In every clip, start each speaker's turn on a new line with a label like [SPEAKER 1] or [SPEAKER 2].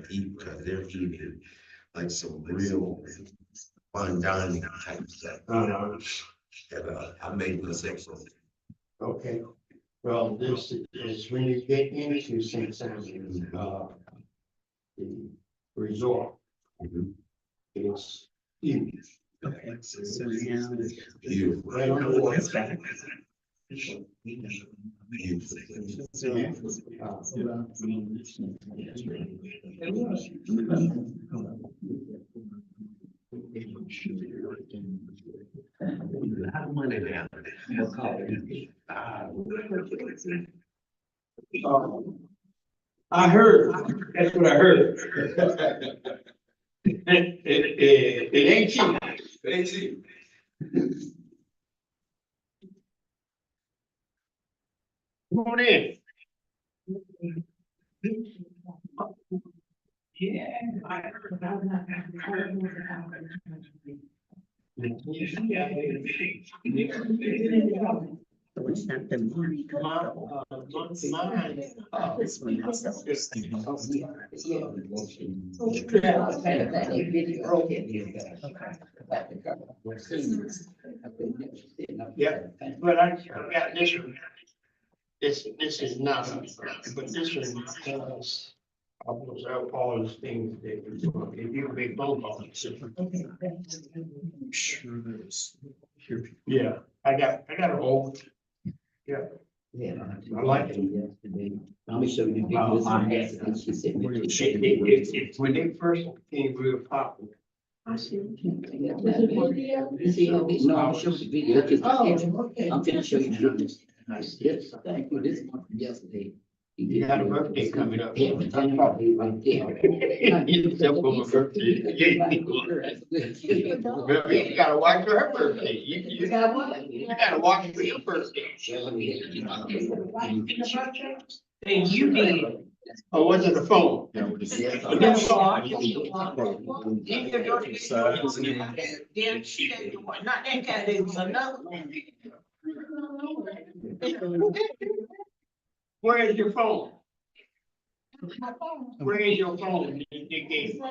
[SPEAKER 1] eat because they're eating like some real fine dining type stuff. And I made mistakes.
[SPEAKER 2] Okay, well, this is when you get into St. Simon, the resort,
[SPEAKER 1] Mhm.
[SPEAKER 2] it's huge.
[SPEAKER 1] Beautiful.
[SPEAKER 2] Right on the water.
[SPEAKER 1] How money down.
[SPEAKER 2] I heard, that's what I heard. It ain't cheap.
[SPEAKER 1] It ain't cheap.
[SPEAKER 2] Come on in. Yeah, I heard about
[SPEAKER 3] It's not the money. This one has
[SPEAKER 2] Yeah, but I got this one. This is not, but this one has. All those things that you do, if you make phone calls.
[SPEAKER 4] Sure there's here.
[SPEAKER 2] Yeah, I got an old. Yeah.
[SPEAKER 3] Yeah.
[SPEAKER 2] I like it.
[SPEAKER 3] Let me show you the videos I had, and she said.
[SPEAKER 2] It's when they first became real popular.
[SPEAKER 3] I see. You see, no, I'll show you the video. I'm gonna show you the videos. Yes, thank you, this one from yesterday.
[SPEAKER 2] You had a birthday coming up.
[SPEAKER 3] Yeah, but I'm probably right there.
[SPEAKER 2] It's up for my birthday. Remember, you gotta watch for her birthday. You gotta watch for your birthday. And you did. Oh, was it the phone?
[SPEAKER 5] Not that kind, it was another one.
[SPEAKER 2] Where is your phone? Where is your phone? They gave you?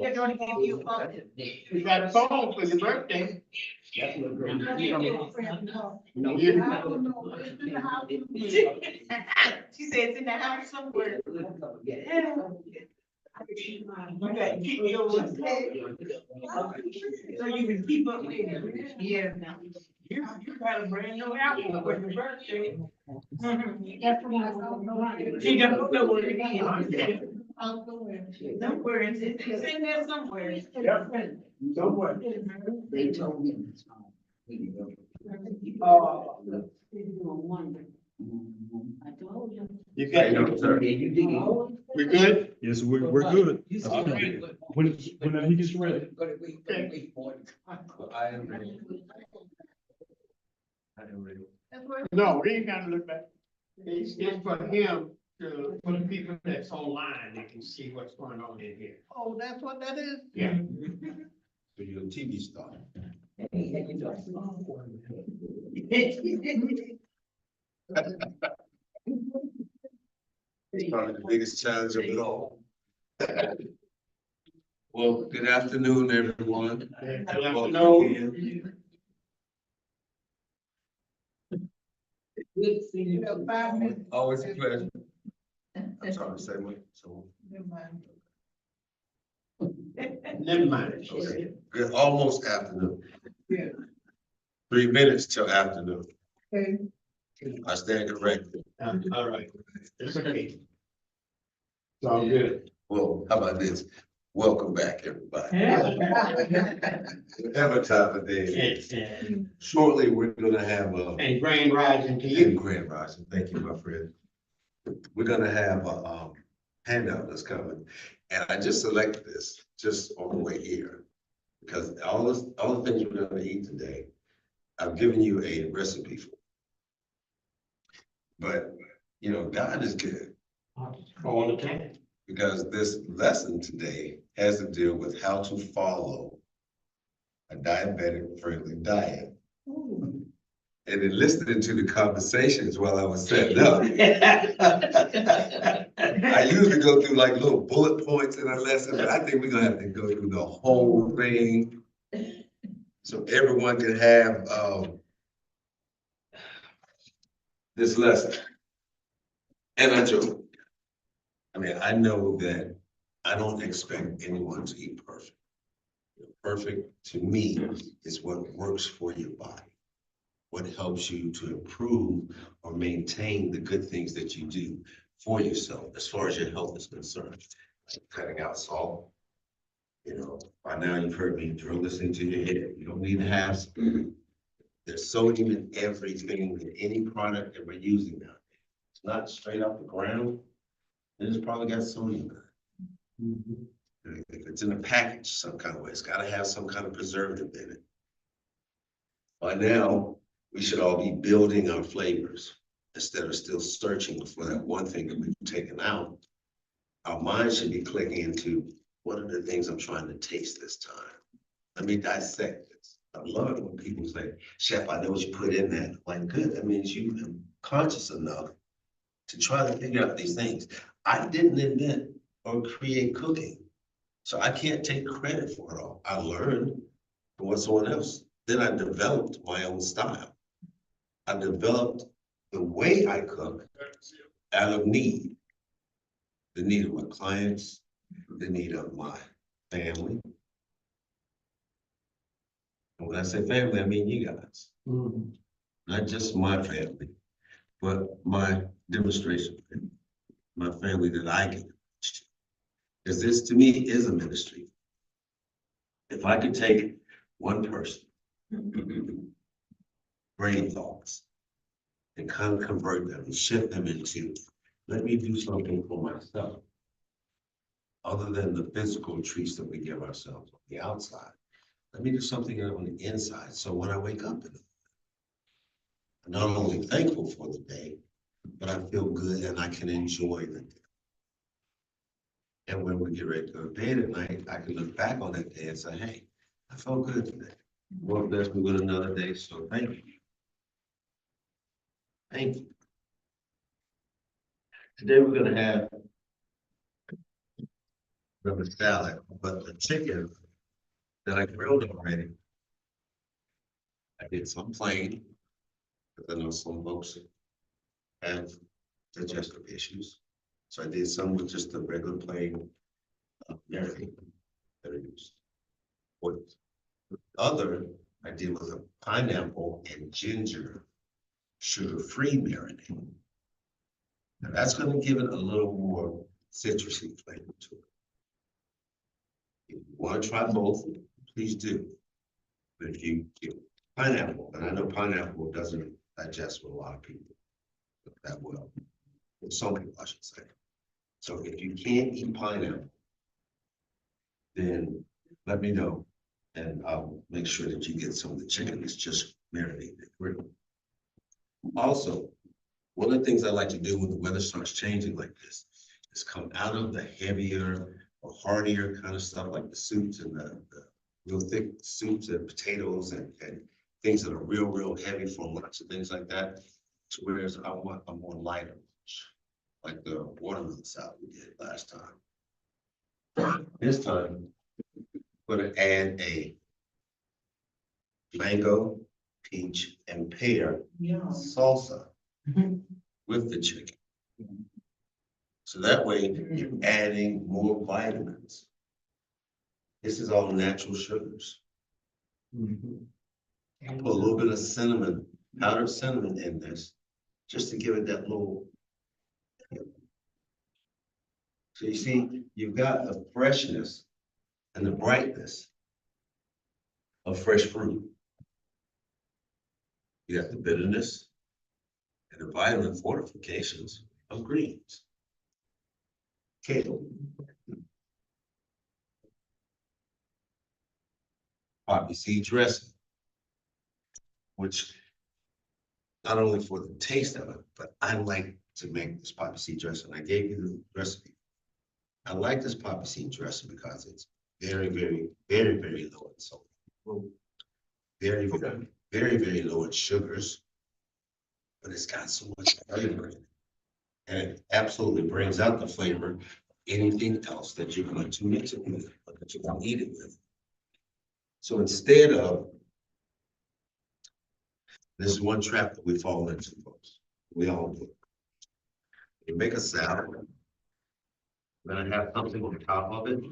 [SPEAKER 5] They're gonna give you a phone.
[SPEAKER 2] You got a phone for your birthday.
[SPEAKER 3] No,
[SPEAKER 2] You-
[SPEAKER 5] She said it's in the house somewhere. You got to keep your own so you can keep up with it. Yeah. You got a brand new album for your birthday. She don't know where it is. Somewhere, it's in there somewhere.
[SPEAKER 2] Somewhere.
[SPEAKER 3] they told me. I told you.
[SPEAKER 2] You got your,
[SPEAKER 3] Yeah, you did.
[SPEAKER 2] we good?
[SPEAKER 4] Yes, we're good. When he gets ready.
[SPEAKER 1] I am ready. I am ready.
[SPEAKER 2] No, we ain't gotta look back. It's for him to, for the people that's online, they can see what's going on in here.
[SPEAKER 5] Oh, that's what that is?
[SPEAKER 2] Yeah.
[SPEAKER 1] So you're a TV star.
[SPEAKER 3] Hey, how you doing?
[SPEAKER 1] It's probably the biggest challenge of it all. Well, good afternoon, everyone.
[SPEAKER 2] Good
[SPEAKER 1] Welcome
[SPEAKER 2] afternoon.
[SPEAKER 1] again.
[SPEAKER 3] Good to see you.
[SPEAKER 1] Always a pleasure. I'm sorry, say what, so.
[SPEAKER 2] Never mind.
[SPEAKER 1] Okay. It's almost afternoon.
[SPEAKER 5] Yeah.
[SPEAKER 1] 3 minutes till afternoon.
[SPEAKER 5] Okay.
[SPEAKER 1] I stand corrected.
[SPEAKER 2] All right. It's okay. It's all good.
[SPEAKER 1] Well, how about this? Welcome back, everybody. Whatever time of day it is.
[SPEAKER 2] And
[SPEAKER 1] Shortly, we're gonna have a.
[SPEAKER 2] grand rising to
[SPEAKER 1] And
[SPEAKER 2] you.
[SPEAKER 1] Grand Rising, thank you, my friend. We're gonna have a handout that's coming, and I just selected this just on the way here. Because all the things we're gonna eat today, I've given you a recipe for. But, you know, God is good,
[SPEAKER 2] All the time.
[SPEAKER 1] because this lesson today has to deal with how to follow a diabetic friendly diet. and then listening to the conversations while I was setting up. I usually go through like little bullet points in a lesson, but I think we're gonna have to go through the whole thing. So everyone can have, this lesson. And I joke. I mean, I know that I don't expect anyone to eat perfect. Perfect to me is what works for your body. What helps you to improve or maintain the good things that you do for yourself as far as your health is concerned. Like cutting out salt. You know, by now you've heard me drill this into your head. You don't need to have some. There's sodium in everything, in any product that we're using now. It's not straight off the ground. It's probably got sodium in it. If it's in a package some kind of way, it's gotta have some kind of preservative in it. By now, we should all be building our flavors instead of still searching for that one thing that we've taken out. Our mind should be clicking into what are the things I'm trying to taste this time. Let me dissect this. I love it when people say, Chef, I know what you put in that. Like, good, that means you are conscious enough to try to figure out these things. I didn't invent or create cooking, so I can't take credit for it all. I learned from what someone else. Then I developed my own style. I developed the way I cook out of need. The need of my clients, the need of my family. And when I say family, I mean you guys. Not just my family, but my demonstration family, my family that I can reach. Because this to me is a ministry. If I could take one person, brain thoughts, and kind of convert them and shift them into, let me do something for myself. Other than the physical treats that we give ourselves on the outside. Let me do something on the inside. So when I wake up, I'm not only thankful for the day, but I feel good and I can enjoy the day. And when we get ready to go to bed at night, I can look back on that day and say, hey, I felt good today. Well, blessed me with another day, so thank you. Thank you. Today we're gonna have rubber salad, but the chicken that I grilled already, I did some plain, because I know some folks have digestive issues. So I did some with just the regular plain marinade that I used. What the other I did was a pineapple and ginger sugar-free marinade. Now that's going to give it a little more citrusy flavor to it. If you want to try both, please do. But if you get pineapple, and I know pineapple doesn't digest with a lot of people that well, with some people I should say. So if you can't eat pineapple, then let me know, and I'll make sure that you get some of the chicken that's just marinated. Also, one of the things I like to do when the weather starts changing like this is come out of the heavier or heartier kind of stuff like the soups and the real thick soups and potatoes and things that are real heavy for lunch and things like that. To whereas I want a more lighter lunch, like the watermelon salad we did last time. This time, I'm gonna add a mango, peach, and pear salsa with the chicken. So that way you're adding more vitamins. This is all natural sugars. I put a little bit of cinnamon, powdered cinnamon in this, just to give it that little. So you see, you've got the freshness and the brightness of fresh fruit. You got the bitterness and the vitamin fortifications of greens. Kale. Poppy seed dressing, which not only for the taste of it, but I like to make this poppy seed dressing. I gave you the recipe. I like this poppy seed dressing because it's very low in salt. Very low in sugars. but it's got so much flavor in it. And it absolutely brings out the flavor, of anything else that you're going to mix it with, or that you're going to eat it with. So instead of, this is one trap that we fall into, folks. We all do. You make a salad, you're gonna have something on top of it.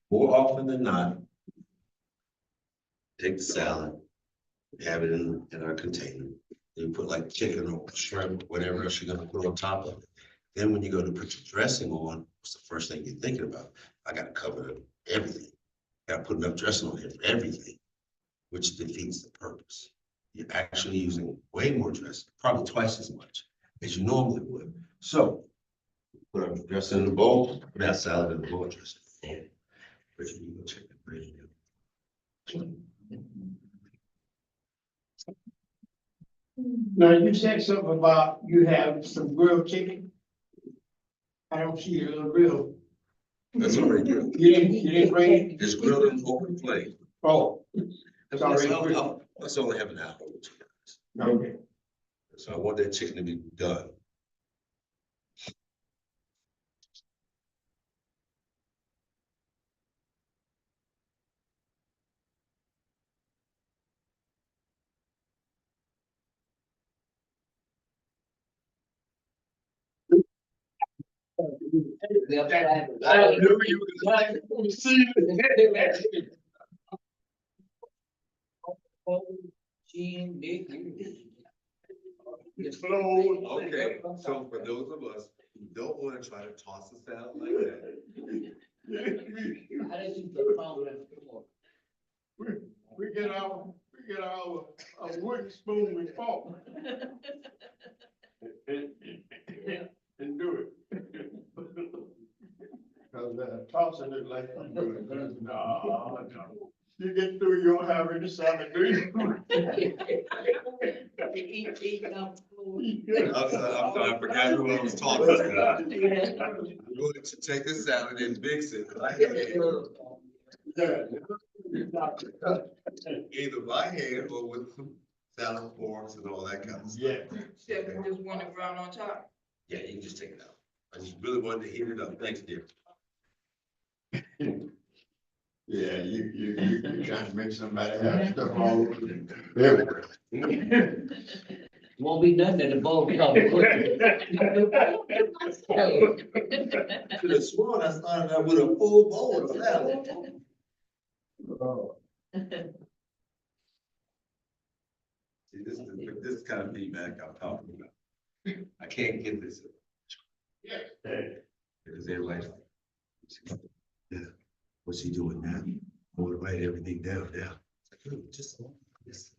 [SPEAKER 1] More often than not, take the salad, have it in our container. You put like chicken or shrimp, whatever else you're gonna put on top of it. Then when you go to put your dressing on, what's the first thing you're thinking about? I gotta cover everything. Gotta put enough dressing on here for everything, which defeats the purpose. You're actually using way more dressing, probably twice as much as you normally would. So put our dressing in the bowl, put that salad in the bowl, dressing. But you go check the gravy.
[SPEAKER 2] Now, you said something about you have some grilled chicken. I don't see your little grill.
[SPEAKER 1] That's already good.
[SPEAKER 2] You didn't bring it?
[SPEAKER 1] It's grilled in open flame.
[SPEAKER 2] Oh. It's already grilled.
[SPEAKER 1] Let's only have an hour.
[SPEAKER 2] Okay.
[SPEAKER 1] So I want that chicken to be done.
[SPEAKER 3] I
[SPEAKER 1] knew you were gonna see Okay, so for those of us who don't want to try to toss a salad like that.
[SPEAKER 2] We get our wooden spoon with fork. And do it. Cause tossing it like I'm doing, no. You get through, you don't have any salad, do you?
[SPEAKER 1] I'm sorry, I forgot who I was talking to. I'm going to take the salad and mix it. Either by hand or with some salad forks and all that kind of stuff.
[SPEAKER 2] Yeah.
[SPEAKER 5] Chef, just want it ground on top.
[SPEAKER 1] Yeah, you can just take it out. I just really wanted to heat it up. Thanks, dear.
[SPEAKER 2] Yeah, you trying to make somebody have stuff all over everywhere.
[SPEAKER 3] Won't be done in the bowl.
[SPEAKER 1] Should have sworn I started out with a full bowl of salad.
[SPEAKER 2] Oh.
[SPEAKER 1] See, this is kind of feedback I'm talking about. I can't get this. Because everybody's like, yeah, what's he doing now? I want to write everything down now. Just this.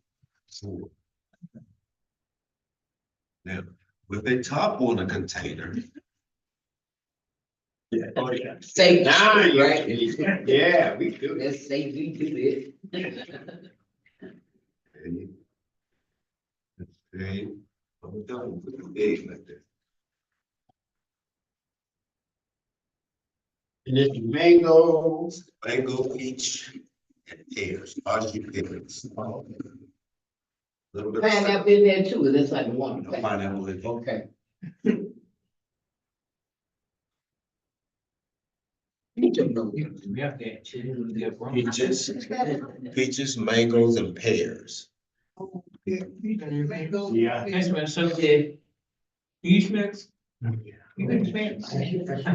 [SPEAKER 1] Now, with a top on a container.
[SPEAKER 2] Yeah. Oh, yeah.
[SPEAKER 3] Say
[SPEAKER 2] Now,
[SPEAKER 3] now,
[SPEAKER 2] right?
[SPEAKER 3] right?
[SPEAKER 2] Yeah, we do.
[SPEAKER 3] Let's say we do it.
[SPEAKER 1] Okay. I'm done with the egg like that.
[SPEAKER 2] And it's mango.
[SPEAKER 1] Mango, peach, and pears, Archie pears. Little bit of
[SPEAKER 3] Pineapple in there too, that's like one.
[SPEAKER 1] no pineapple in it.
[SPEAKER 3] Okay.
[SPEAKER 1] Peaches, mangoes, and pears.
[SPEAKER 2] Yeah.
[SPEAKER 5] Next one, so the peach mix.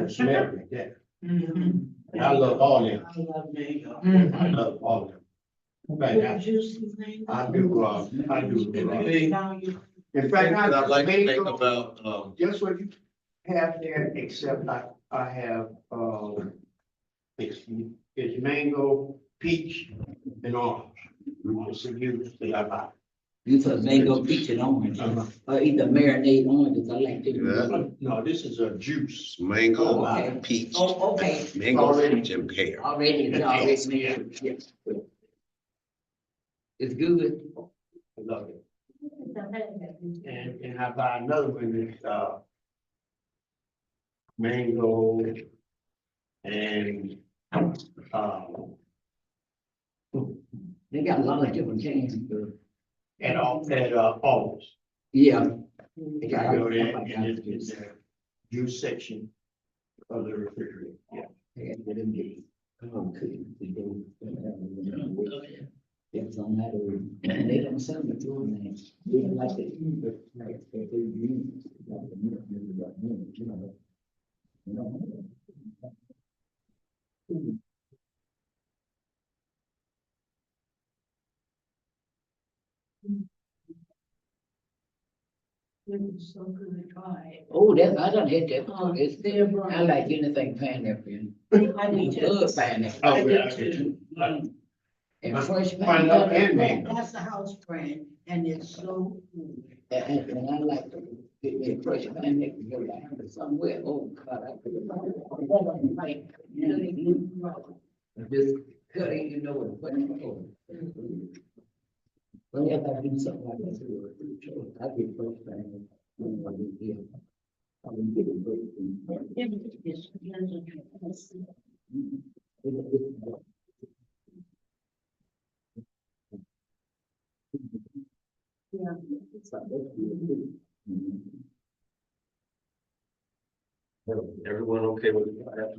[SPEAKER 2] Smell like that.
[SPEAKER 5] Mhm.
[SPEAKER 2] And I love all them.
[SPEAKER 3] I love mango.
[SPEAKER 2] I love all them. Right now, I do. In fact,
[SPEAKER 1] I like to think
[SPEAKER 2] mango,
[SPEAKER 1] about,
[SPEAKER 2] just what you have there, except I have, it's mango, peach, and orange. It's a huge thing I like.
[SPEAKER 3] You put mango, peach and orange, or either marinade oranges, I like to.
[SPEAKER 1] Yeah.
[SPEAKER 2] No, this is a juice.
[SPEAKER 1] mango,
[SPEAKER 3] Oh, okay.
[SPEAKER 1] peach,
[SPEAKER 3] Oh, okay,
[SPEAKER 1] mango, peach, and pear.
[SPEAKER 3] already, it's already made, yes. It's good.
[SPEAKER 2] I love it. And I buy another one that's, mango and,
[SPEAKER 3] They got a lot of different cans, but
[SPEAKER 2] at all, at, always.
[SPEAKER 3] Yeah.
[SPEAKER 2] You gotta go there and it's the juice section of the refrigerator. Yeah.
[SPEAKER 3] It's on that, and they don't sell the food names. They don't like it. But like, they use, like, the milk, you know. You know.
[SPEAKER 5] It's so good to try.
[SPEAKER 3] Oh, that, I don't hate that. It's there, I like anything pineapple.
[SPEAKER 5] I need to.
[SPEAKER 3] Love pineapple.
[SPEAKER 2] Oh, yeah.
[SPEAKER 3] And fresh
[SPEAKER 2] Pineapple and
[SPEAKER 3] pineapple.
[SPEAKER 2] mango.
[SPEAKER 5] That's the house brand and it's so good.
[SPEAKER 3] And I like to get me a fresh pineapple, go down to somewhere, oh, God, I could. Just cutting, you know, and putting it over. Well, if I do something like that, I get fresh pineapple. I would get it great.
[SPEAKER 5] Yeah.
[SPEAKER 1] Everyone okay with that?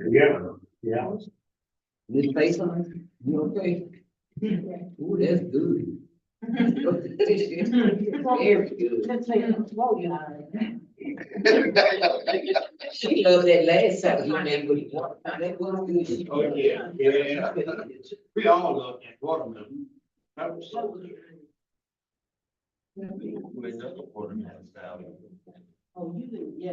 [SPEAKER 2] Yeah. Yeah.
[SPEAKER 3] This face on, you okay? Ooh, that's good. Very good.
[SPEAKER 5] Let's say it's slow, you know.
[SPEAKER 3] She loved that last time you made with water. That was good.
[SPEAKER 2] Oh, yeah, yeah. We all love that watermelon. That was so good.
[SPEAKER 5] Oh, you didn't, yeah,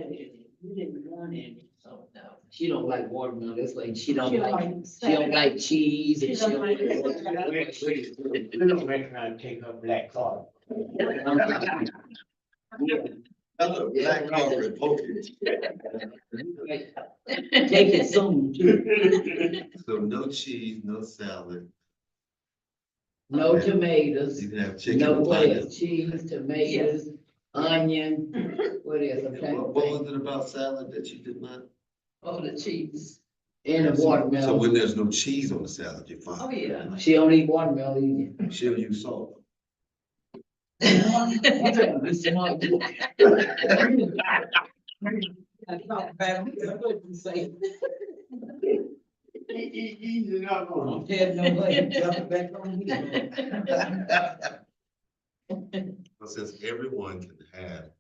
[SPEAKER 5] you didn't want any, so no.
[SPEAKER 3] She don't like watermelon, that's like, she don't
[SPEAKER 5] She
[SPEAKER 3] like
[SPEAKER 5] like
[SPEAKER 3] cheese and
[SPEAKER 5] She
[SPEAKER 3] she
[SPEAKER 5] don't
[SPEAKER 3] don't
[SPEAKER 5] like-
[SPEAKER 3] like.
[SPEAKER 2] We don't make her take her black card.
[SPEAKER 1] Hello, black coffee reported.
[SPEAKER 3] Take it soon too.
[SPEAKER 1] So no cheese, no salad.
[SPEAKER 3] No tomatoes,
[SPEAKER 1] You can have chicken.
[SPEAKER 3] no
[SPEAKER 1] and
[SPEAKER 3] what
[SPEAKER 1] pineapple.
[SPEAKER 3] else? Cheese, tomatoes, onion, what else? I'm trying to
[SPEAKER 1] What
[SPEAKER 3] think.
[SPEAKER 1] was it about salad that you did not?
[SPEAKER 3] Oh, the cheese. And the
[SPEAKER 1] So
[SPEAKER 3] watermelon.
[SPEAKER 1] when there's no cheese on the salad, you're
[SPEAKER 3] Oh,
[SPEAKER 1] fine.
[SPEAKER 3] yeah. She don't eat watermelon either.
[SPEAKER 1] She'll use salt.
[SPEAKER 3] You better be smart. I thought about it, I wouldn't say.
[SPEAKER 2] Easy enough on
[SPEAKER 3] Don't tell nobody, drop it back on me.
[SPEAKER 1] But since everyone can have,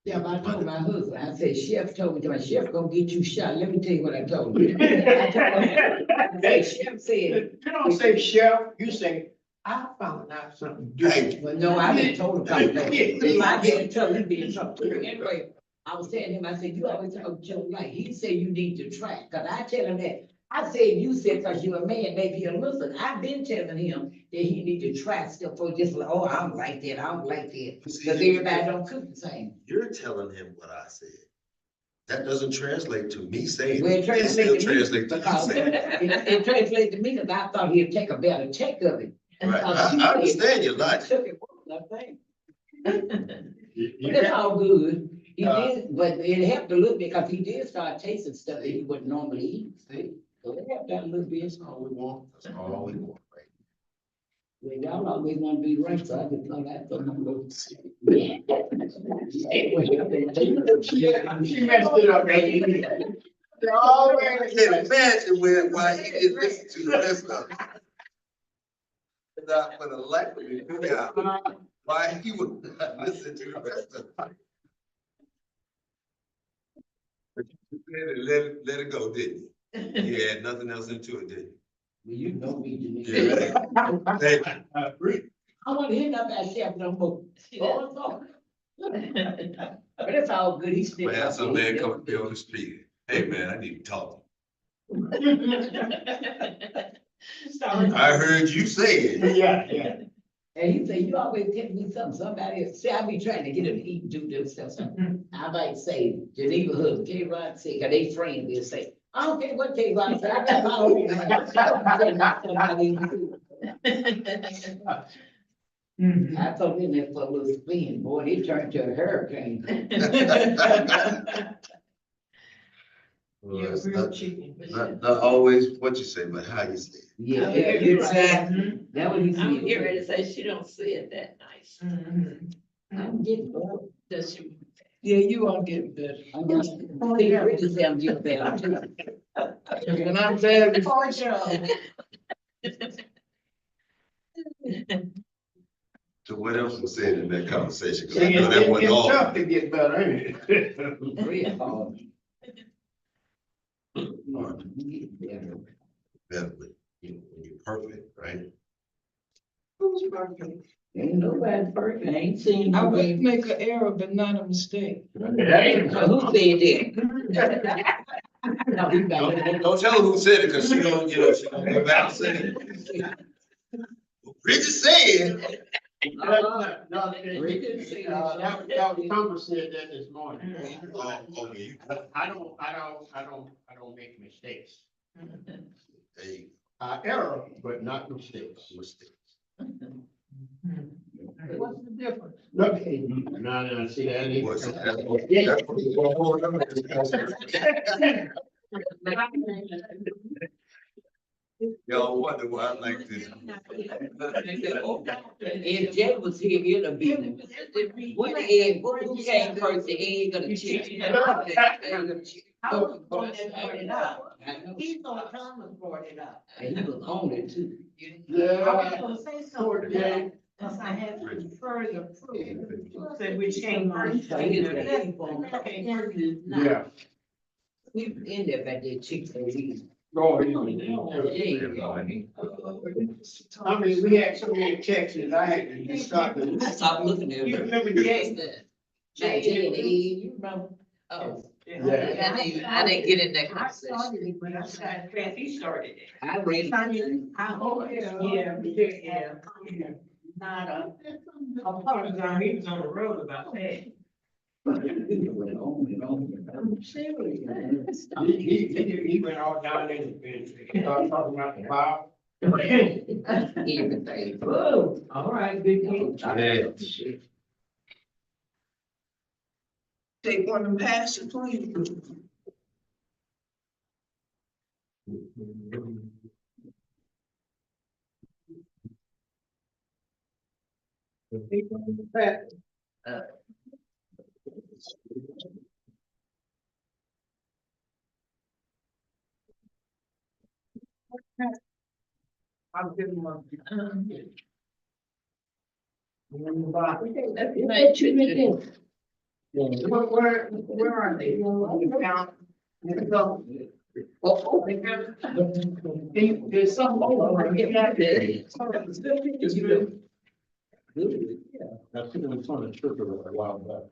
[SPEAKER 3] Yeah, but I told my husband, I said, chef told me, my chef gonna get you shot. Let me tell you what I told him. I told him, I said, chef said,
[SPEAKER 2] You don't say chef, you say, I found out something different.
[SPEAKER 3] well, no, I didn't told him about that. If I didn't tell him, he'd be in trouble. Anyway, I was telling him, I said, you always talk Joe like, he said you need to try, cause I tell him that. I said, you said, cause you're a man, maybe he'll listen. I've been telling him that he need to try stuff for just like, oh, I don't like that, I don't like that. Cause everybody don't cook the same.
[SPEAKER 1] you're telling him what I said. That doesn't translate to me saying.
[SPEAKER 3] Well, it
[SPEAKER 1] It still
[SPEAKER 3] translates to me,
[SPEAKER 1] translates to you
[SPEAKER 3] because
[SPEAKER 1] saying.
[SPEAKER 3] it translates to me, cause I thought he'd take a better check of it.
[SPEAKER 1] Right, I understand your logic.
[SPEAKER 3] Took it, I think. But it's all good. He did, but it helped a little bit, cause he did start tasting stuff that he wouldn't normally eat. See? So it helped out a little bit.
[SPEAKER 1] That's all we want. That's all we want, right?
[SPEAKER 3] Well, y'all always want to be right, so I just thought I'd put my little.
[SPEAKER 2] She messed it up, baby.
[SPEAKER 1] I can imagine why he didn't listen to the rest of it. Not for the life of me, yeah, why he would not listen to the rest of it. But you said it, let it go, didn't you? You had nothing else into it, did you?
[SPEAKER 3] Well, you know me,
[SPEAKER 1] Yeah.
[SPEAKER 3] Janine.
[SPEAKER 1] Thank you.
[SPEAKER 3] I want to hear nothing about chef no more. Oh, no. But it's all good, he's still.
[SPEAKER 1] But have some man come and be on the street. Hey, man, I need to talk. I heard you say it.
[SPEAKER 2] Yeah, yeah.
[SPEAKER 3] And he said, you always tell me something, somebody else, see, I be trying to get him to eat and do this stuff. I might say, Geneva husband, K-Rod say, cause they friends, they'll say, I don't care what K-Rod say, I got my own. I told him that for a little spin, boy, they turned to a hurricane.
[SPEAKER 2] Yeah, grilled chicken.
[SPEAKER 1] Not always what you say, but how you say it.
[SPEAKER 3] Yeah,
[SPEAKER 5] you're right.
[SPEAKER 3] exactly. That what he said.
[SPEAKER 5] I'm getting ready to say she don't say it that nice.
[SPEAKER 3] I'm getting better.
[SPEAKER 5] Does she?
[SPEAKER 2] Yeah, you are getting better.
[SPEAKER 3] I'm just, they really say I'm getting better too.
[SPEAKER 2] And I'm glad before
[SPEAKER 1] So what else was said in that conversation? 'Cause I
[SPEAKER 2] See,
[SPEAKER 1] know that wasn't
[SPEAKER 2] it's
[SPEAKER 1] all.
[SPEAKER 2] tough to get better, ain't it?
[SPEAKER 3] Real hard.
[SPEAKER 1] Hard.
[SPEAKER 3] Yeah.
[SPEAKER 1] Better when you're perfect, right?
[SPEAKER 2] Who's perfect?
[SPEAKER 3] Ain't nobody perfect, I ain't seen
[SPEAKER 2] I
[SPEAKER 3] nobody.
[SPEAKER 2] would make an error, but not a mistake.
[SPEAKER 3] Who said that? No, he got it.
[SPEAKER 1] Don't tell her who said it, cause she gonna, she gonna go back and say it. Bridget said.
[SPEAKER 2] That was Thomas said that this morning.
[SPEAKER 1] Okay.
[SPEAKER 2] I don't make mistakes.
[SPEAKER 1] Hey,
[SPEAKER 2] Error, but not mistakes.
[SPEAKER 1] mistakes.
[SPEAKER 2] What's the difference? Look, no, see that ain't.
[SPEAKER 1] What's that? That's what we're gonna hold on to. Y'all wonder why I like this.
[SPEAKER 3] If Jay was here, it'd have been, what the egg, who came first, the egg or the chicken?
[SPEAKER 5] I was the one that brought it up. He thought Thomas brought it up.
[SPEAKER 3] And he was on it too.
[SPEAKER 5] I was gonna say something, because I had to further proof, that which came first.
[SPEAKER 2] Yeah.
[SPEAKER 3] We in there back there, Chick-fil-A.
[SPEAKER 2] Go ahead.
[SPEAKER 3] I
[SPEAKER 2] I mean, we had so many texts, I had to just stop them.
[SPEAKER 3] stopped looking at it.
[SPEAKER 2] You remember Jay?
[SPEAKER 3] Jay and the egg, you remember? Oh.
[SPEAKER 2] Yeah.
[SPEAKER 5] I didn't get in that conversation. When I started, he started it.
[SPEAKER 3] I read it.
[SPEAKER 5] I hope, yeah. Not a part of he was on the road about that.
[SPEAKER 3] It went on and on and on.
[SPEAKER 5] I'm serious.
[SPEAKER 2] He went all down in the, started talking about the Bible.
[SPEAKER 3] Everything.
[SPEAKER 5] Whoa, all right, big deal.
[SPEAKER 2] Take one and pass it, please. I'm giving one. Where are they? There's some over here.
[SPEAKER 4] That's been in front of the church for a while back.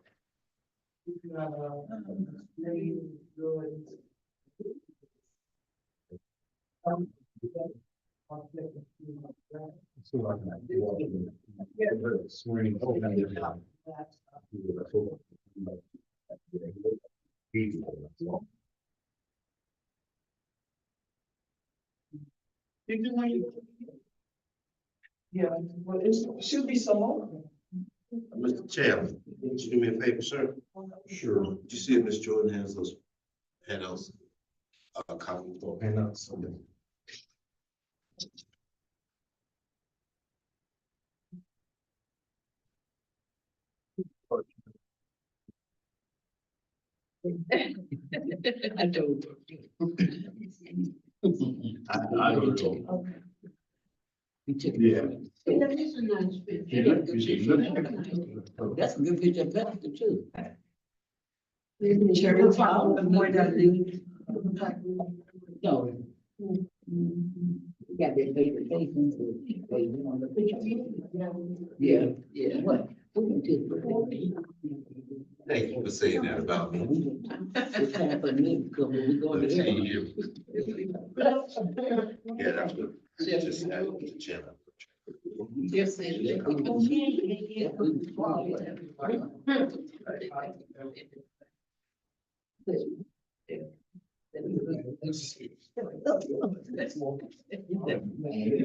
[SPEAKER 4] So like that. Swearing.
[SPEAKER 2] Yeah, well, it should be some more.
[SPEAKER 1] Mr. Chairman, would you do me a favor, sir?
[SPEAKER 4] Sure.
[SPEAKER 1] Did you see if Miss Jordan has those handouts? Copy.
[SPEAKER 4] Handouts.
[SPEAKER 3] I told
[SPEAKER 4] I don't know.
[SPEAKER 3] You took it.
[SPEAKER 4] Yeah.
[SPEAKER 5] That is a nice picture.
[SPEAKER 3] That's a good picture of Pastor too. No. You got that favorite face on the picture. Yeah, yeah, what?
[SPEAKER 1] Thank you for saying that about me.
[SPEAKER 3] It's time for me to come, we going to.
[SPEAKER 1] Yeah, that's good. Just, Mr. Chairman.
[SPEAKER 3] Just say you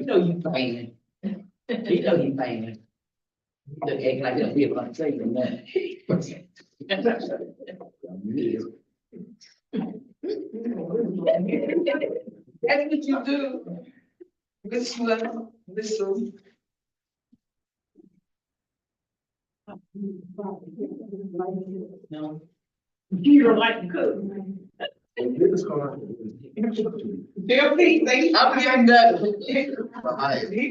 [SPEAKER 3] know you paying. You know you paying. Look, act like you'll be able to say that. That's what you do. Whistle. No.
[SPEAKER 5] You don't like to cook. They'll be, they.
[SPEAKER 3] I'm getting done.
[SPEAKER 5] He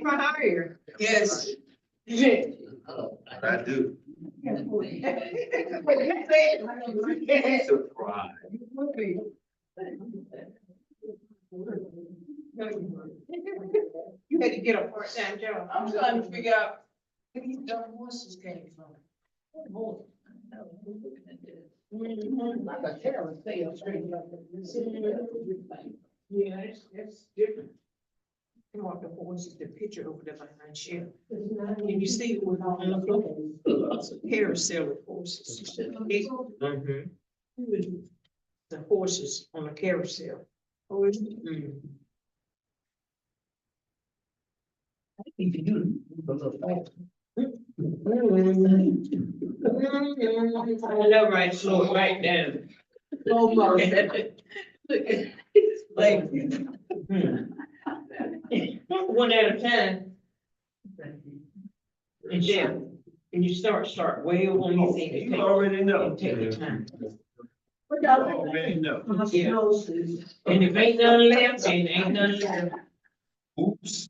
[SPEAKER 5] for hire.
[SPEAKER 3] Yes.
[SPEAKER 1] I do.
[SPEAKER 5] What you said.
[SPEAKER 1] Surprise.
[SPEAKER 5] You had to get a part-time job.
[SPEAKER 3] I'm trying to figure out where these dumb horses came from. Oh, like a terrorist sale straight up.
[SPEAKER 5] Yeah, that's different. Come on, the horses, the picture over there behind you. Can you see it with on the floor? It's a carousel of horses. Mhm. The horses on a carousel. Mhm.
[SPEAKER 3] If you do, a little fast.
[SPEAKER 5] I know, right, slow it right down.
[SPEAKER 3] Oh, like.
[SPEAKER 5] One at a time, and then, and you start way over on these things.
[SPEAKER 1] You already know.
[SPEAKER 5] Take your time.
[SPEAKER 1] You already know.
[SPEAKER 5] Yeah. And if ain't none left, and ain't none left.
[SPEAKER 1] Oops.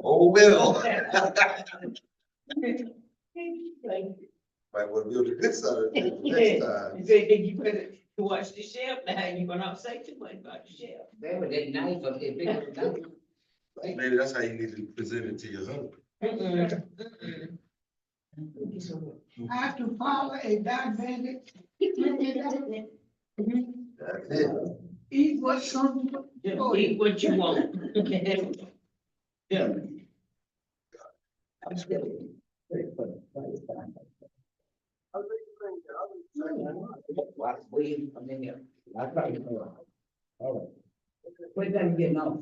[SPEAKER 1] Oh, well. Might want to be on the good side of it next time.
[SPEAKER 5] You better watch the shelf now, you gonna not say too much about the shelf.
[SPEAKER 3] They were that knife up there, big old knife.
[SPEAKER 1] Maybe that's how you need to present it to your husband.
[SPEAKER 6] I have to follow a diabetic.
[SPEAKER 1] That's it.
[SPEAKER 6] Eat what comes.
[SPEAKER 5] Eat what you want. Yeah.
[SPEAKER 3] Wait, then getting off.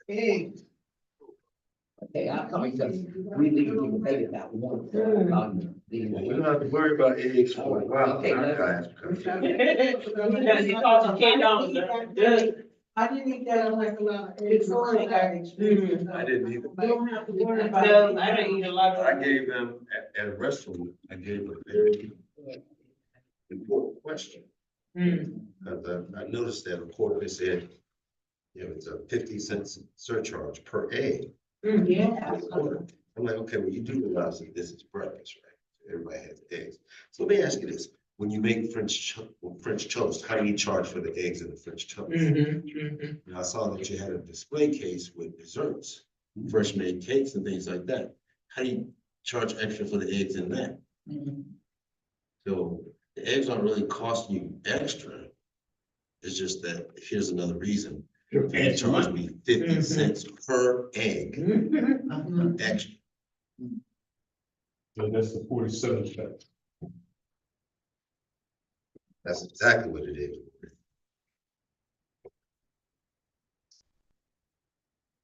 [SPEAKER 6] Hey,
[SPEAKER 3] Okay, I'll call you, because we need to maybe about one.
[SPEAKER 1] You don't have to worry about eggs for a while.
[SPEAKER 3] Okay,
[SPEAKER 1] Guys,
[SPEAKER 5] You cost $10.
[SPEAKER 6] I didn't eat that on like a lot of eggs.
[SPEAKER 1] I didn't either.
[SPEAKER 6] Don't have to worry about.
[SPEAKER 5] No, I don't eat a lot of.
[SPEAKER 1] I gave them, at a restaurant, I gave a very important question. Because I noticed that, of course, they said, you know, it's a 50 cents surcharge per egg.
[SPEAKER 6] Yeah.
[SPEAKER 1] I'm like, okay, well, you do realize that this is breakfast, right? Everybody has eggs. So let me ask you this, when you make French toast, how do you charge for the eggs in the French toast? And I saw that you had a display case with desserts, fresh made cakes and things like that. How do you charge extra for the eggs in that? So the eggs aren't really costing you extra. It's just that here's another reason. You charge me 50 cents per egg extra.
[SPEAKER 4] So that's the 47 cents.
[SPEAKER 1] That's exactly what it is.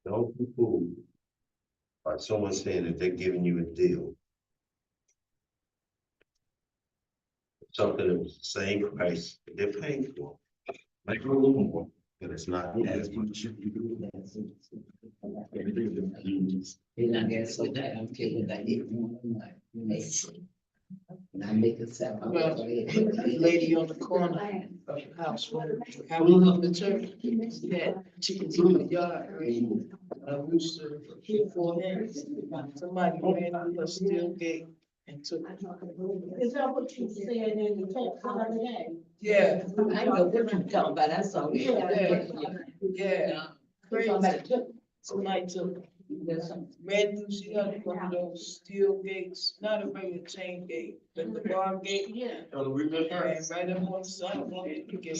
[SPEAKER 1] Don't be fooled by someone saying that they're giving you a deal. Something that was the same price that they're paying for. Like a little more, but it's not as much.
[SPEAKER 3] And I guess with that, I'm taking that. And I make it sound.
[SPEAKER 6] Lady on the corner of the house, I was up the church, that chickens in the yard. I used to keep for him. Somebody ran out a steel gate and took it.
[SPEAKER 5] Is that what you said in the text the other day?
[SPEAKER 6] Yeah,
[SPEAKER 3] I know what you're talking about, I saw it.
[SPEAKER 6] yeah, crazy. Somebody took it.
[SPEAKER 3] There's some.
[SPEAKER 6] Ran through, she had one of those steel gates, not a regular chain gate, but the bar gate.
[SPEAKER 5] Yeah.
[SPEAKER 6] And right up on the side of it, you get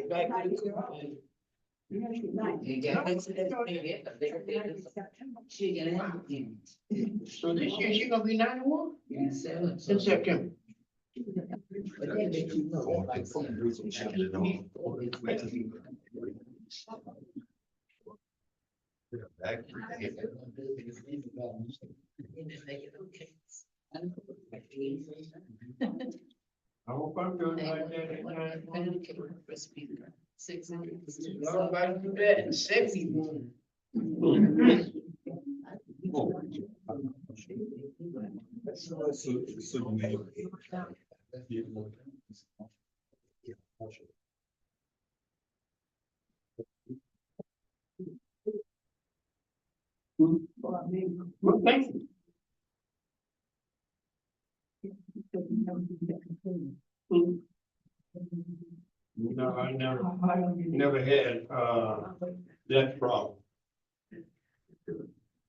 [SPEAKER 6] back to the car.
[SPEAKER 3] You got it, chicken and everything.
[SPEAKER 2] So this year she gonna be 91
[SPEAKER 3] You sell it.
[SPEAKER 2] in September.
[SPEAKER 3] But they let you know, like,
[SPEAKER 2] I hope I'm doing like that at 9.
[SPEAKER 6] Nobody do that in 71.
[SPEAKER 2] Well, thank you. No, I never had, that problem.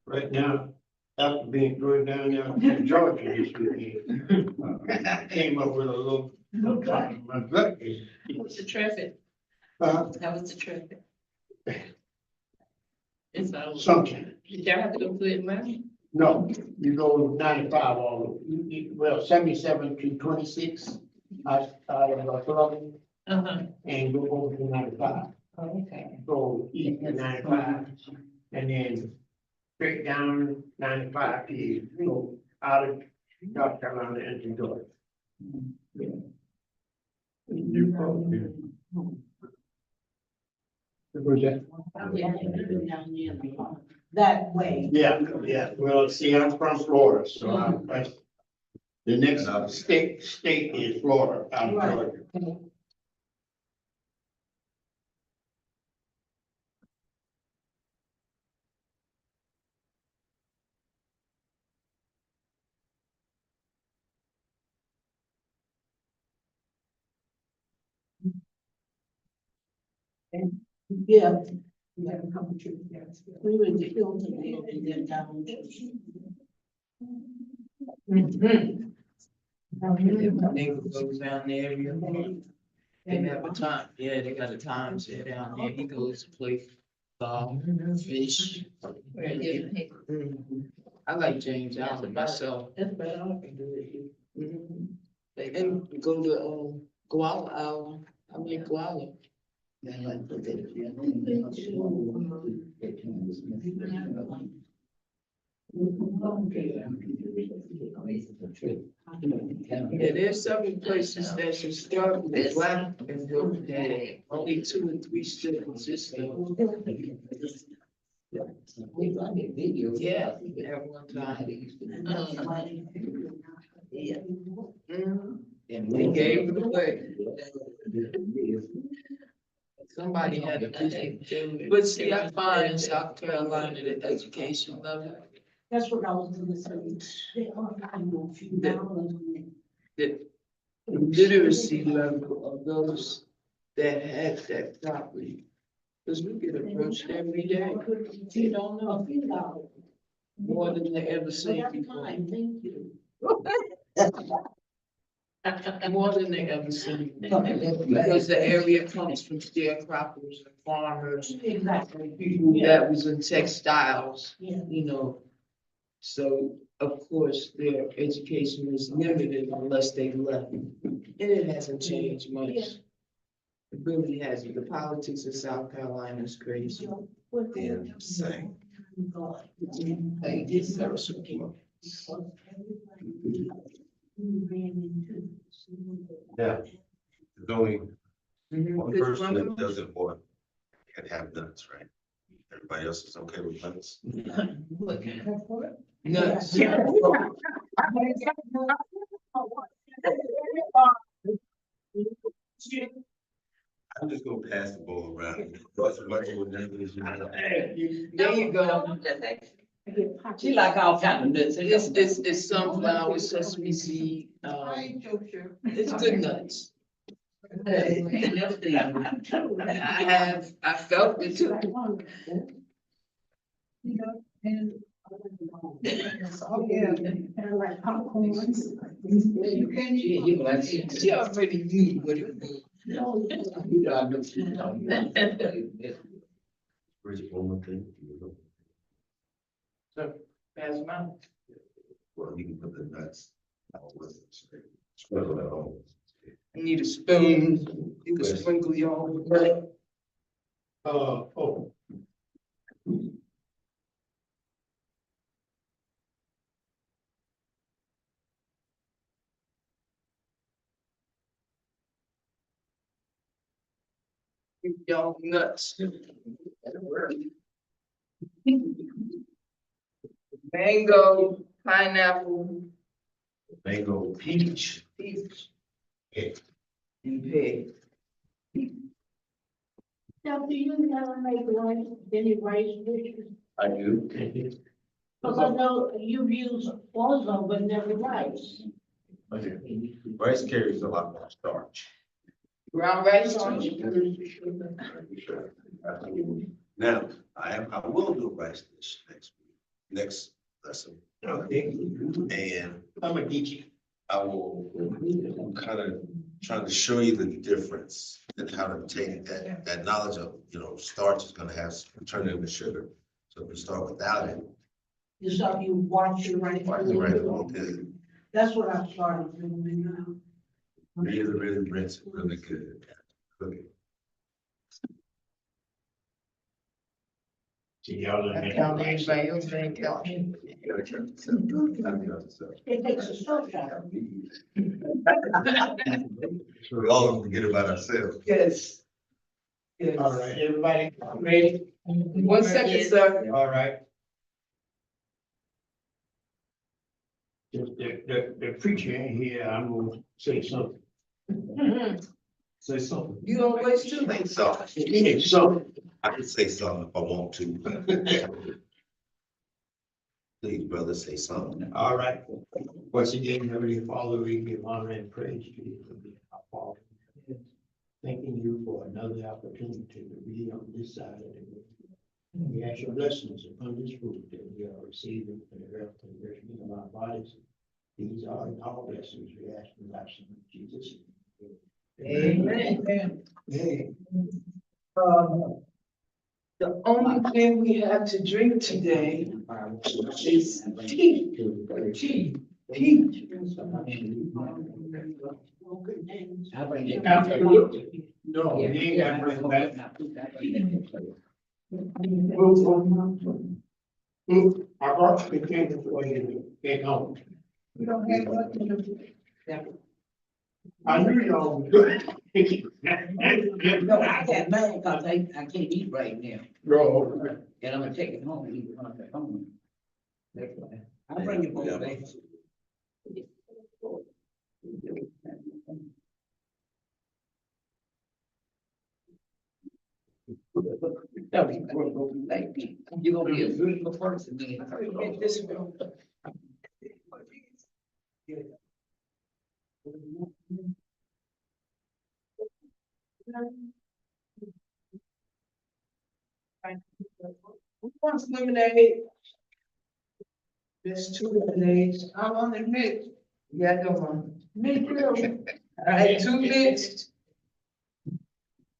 [SPEAKER 2] Right now, after being going down there to Georgia this weekend, I came up with a little problem. My gut is,
[SPEAKER 5] What's the traffic?
[SPEAKER 2] uh,
[SPEAKER 5] How was the traffic? It's all.
[SPEAKER 2] something.
[SPEAKER 5] Did y'all have to go through it, man?
[SPEAKER 2] No, you go 95 all, well, 77 to 26, out of Columbia, and go over to 95.
[SPEAKER 5] Okay.
[SPEAKER 2] Go east to 95, and then straight down 95 to, out of North Carolina into Georgia. You probably. Who's that?
[SPEAKER 3] That way.
[SPEAKER 2] Yeah, well, see, I'm from Florida, so the next state is Florida, out of
[SPEAKER 3] Right.
[SPEAKER 2] Georgia.
[SPEAKER 3] Yeah. We have a couple trips there. We were in the Hilton and then down.
[SPEAKER 6] My neighbor goes down there every morning. They have a time, yeah, they got a time set down there. He goes to play fish. Mhm. I like James Allen myself.
[SPEAKER 3] That's better, I can do it here.
[SPEAKER 6] Mhm. And go to Guala Island. I mean Guala. Yeah, there's several places that's historically black and only 2 or 3 still exist. Yeah, at one time. Mhm. And they gave it away. Somebody had to do it. But see, I find in South Carolina the education level,
[SPEAKER 3] That's what I was gonna say.
[SPEAKER 6] the literacy level of those that had that property. Because we get approached every day. You don't know more than they ever seen before.
[SPEAKER 3] Thank you.
[SPEAKER 6] More than they ever seen. Because the area comes from sharecroppers and farmers,
[SPEAKER 3] Exactly.
[SPEAKER 6] people that was in textiles,
[SPEAKER 3] Yeah.
[SPEAKER 6] So of course, their education was limited unless they left. And it hasn't changed much. It really hasn't. The politics of South Carolina is crazy.
[SPEAKER 1] Yeah, same.
[SPEAKER 6] Like, this is support.
[SPEAKER 1] Yeah. There's only one
[SPEAKER 6] Because
[SPEAKER 1] person
[SPEAKER 6] one
[SPEAKER 1] that
[SPEAKER 6] of
[SPEAKER 1] doesn't want, can have nuts, right? Everybody else is okay with nuts.
[SPEAKER 6] nuts.
[SPEAKER 1] I'm just gonna pass the ball around.
[SPEAKER 6] There you go.
[SPEAKER 3] She like all kind of nuts.
[SPEAKER 6] It's sunflower, sesame seed, it's good nuts. I felt it too.
[SPEAKER 3] Oh, yeah. And like popcorn.
[SPEAKER 6] She already knew what it was.
[SPEAKER 1] Bridget, one more thing.
[SPEAKER 6] So, pass them out.
[SPEAKER 1] Well, you can put the nuts out with it. Sprinkle it on.
[SPEAKER 6] I need a spoon. You can sprinkle your own bread.
[SPEAKER 2] Oh.
[SPEAKER 6] Y'all nuts. Mango, pineapple,
[SPEAKER 1] Mango peach.
[SPEAKER 6] peach,
[SPEAKER 1] Okay.
[SPEAKER 6] and pig.
[SPEAKER 7] Now, do you never make rice, any rice dishes?
[SPEAKER 1] I do.
[SPEAKER 7] Because I know you've used oil, but never rice.
[SPEAKER 1] Okay. Rice carries a lot more starch.
[SPEAKER 6] Brown rice.
[SPEAKER 1] Now, I will do a rice dish next lesson.
[SPEAKER 2] Okay,
[SPEAKER 1] And
[SPEAKER 2] I'm gonna teach you.
[SPEAKER 1] I will kind of trying to show you the difference and how to take that knowledge of, starch is gonna have, turn into sugar. So if you start without it,
[SPEAKER 7] You start, you wash your rice.
[SPEAKER 1] right,
[SPEAKER 7] That's what I started doing now.
[SPEAKER 1] really rinse it really good. Cook it.
[SPEAKER 2] See, y'all
[SPEAKER 6] I
[SPEAKER 2] done
[SPEAKER 6] count
[SPEAKER 2] made rice.
[SPEAKER 6] anybody else ain't count.
[SPEAKER 1] You gotta count yourself. Count yourself.
[SPEAKER 7] It takes a salt shadow.
[SPEAKER 1] So we all forget about ourselves.
[SPEAKER 6] Yes. Yes.
[SPEAKER 2] All right, everybody ready?
[SPEAKER 6] 1 second, sir.
[SPEAKER 2] All right. The preacher ain't here, I'm gonna say something. Say something.
[SPEAKER 6] You always do.
[SPEAKER 1] Say something.
[SPEAKER 2] Say something.
[SPEAKER 1] I can say something if I want to. Please, brother, say something.
[SPEAKER 2] All right. Once again, Heavenly Father, we give honor and praise to you for being our Father. Thanking you for another opportunity to be on this side of the room. We ask your blessings upon this food that we are receiving for the health and nourishment of our bodies. These are our blessings. We ask in the name of Jesus.
[SPEAKER 6] Amen.
[SPEAKER 2] Hey.
[SPEAKER 6] The only thing we have to drink today is tea. Tea. Tea.
[SPEAKER 3] I bring it.
[SPEAKER 2] Absolutely. No, you ain't got to bring it back. I brought the container for you to take home.
[SPEAKER 6] We don't have what?
[SPEAKER 2] I knew y'all would do it.
[SPEAKER 3] No, I got mine because I can't eat right now.
[SPEAKER 2] Bro.
[SPEAKER 3] And I'm gonna take it home and eat it when I get home. That's why. I'll bring it home, baby. You're gonna be a beautiful person then.
[SPEAKER 6] Get this one. Who wants lemonade? There's 2 lemonades. I want to mix. Yeah, I don't want. Me too. All right, 2 mixed.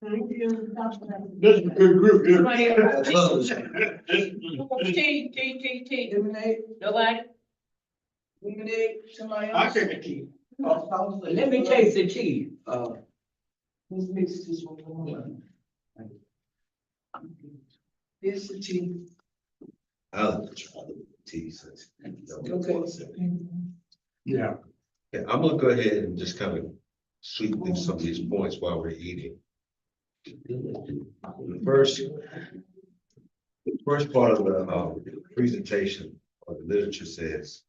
[SPEAKER 2] This is a good group here.
[SPEAKER 6] Tea. Lemonade.
[SPEAKER 5] Nobody?
[SPEAKER 6] Lemonade. Somebody
[SPEAKER 2] I
[SPEAKER 6] else.
[SPEAKER 2] take a key.
[SPEAKER 3] Let me taste the tea.
[SPEAKER 6] Who's mixed this one? Here's the tea.
[SPEAKER 1] I'll let you try the tea since.
[SPEAKER 2] Yeah.
[SPEAKER 1] Yeah, I'm gonna go ahead and just kind of sweep through some of these points while we're eating. The first part of the presentation of the literature says